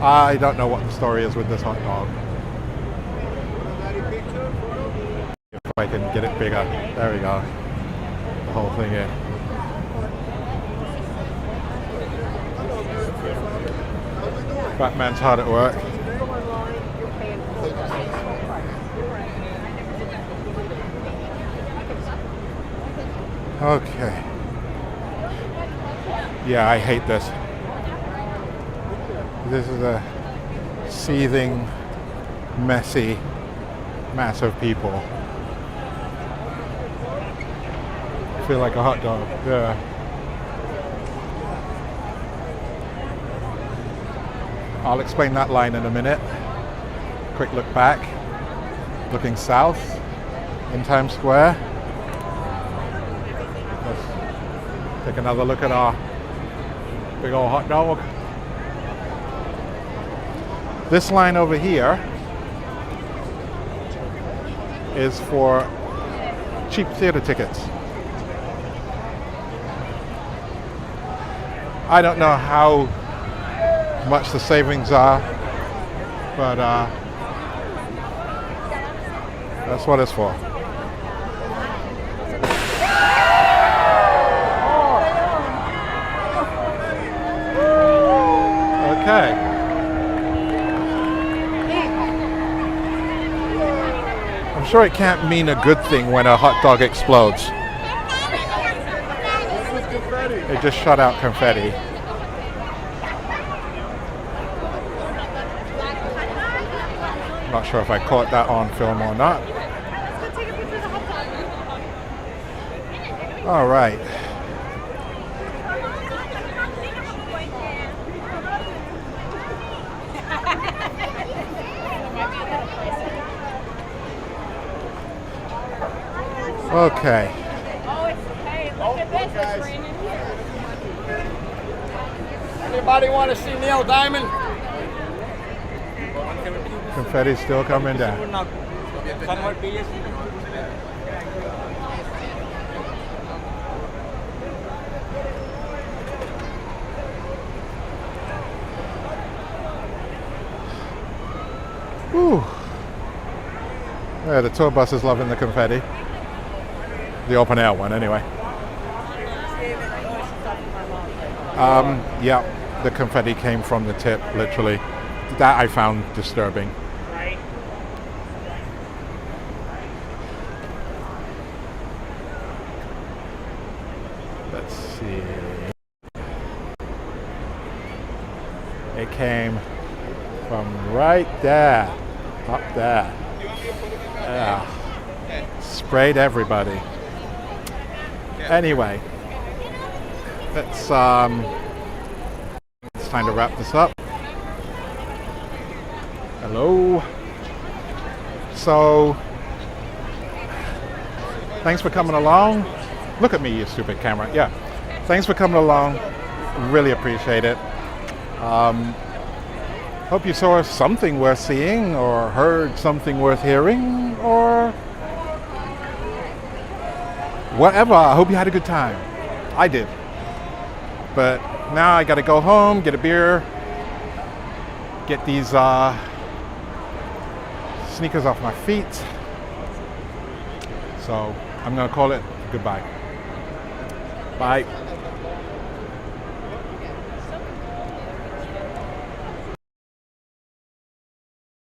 I don't know what the story is with this hot dog. If I can get it bigger, there we go, the whole thing in. Batman's hard at work. Okay. Yeah, I hate this. This is a seething, messy mass of people. I feel like a hot dog. Yeah. I'll explain that line in a minute. Quick look back. Looking south in Times Square. Let's take another look at our big old hot dog. This line over here is for cheap theater tickets. I don't know how much the savings are, but that's what it's for. Okay. I'm sure it can't mean a good thing when a hot dog explodes. It just shot out confetti. Not sure if I caught that on film or not. All right. Okay. Oh, it's hey, look at this. It's raining here. Anybody want to see Neil Diamond? Confetti's still coming down. Whew. Yeah, the tour bus is loving the confetti. The open air one, anyway. Yeah, the confetti came from the tip, literally. That I found disturbing. Let's see. It came from right there, up there. Yeah. Sprayed everybody. Anyway, it's time to wrap this up. Hello. So, thanks for coming along. Look at me, you stupid camera. Yeah. Thanks for coming along. Really appreciate it. Hope you saw something worth seeing or heard something worth hearing or whatever. I hope you had a good time. I did. But now I gotta go home, get a beer, get these sneakers off my feet. So I'm gonna call it goodbye. Bye.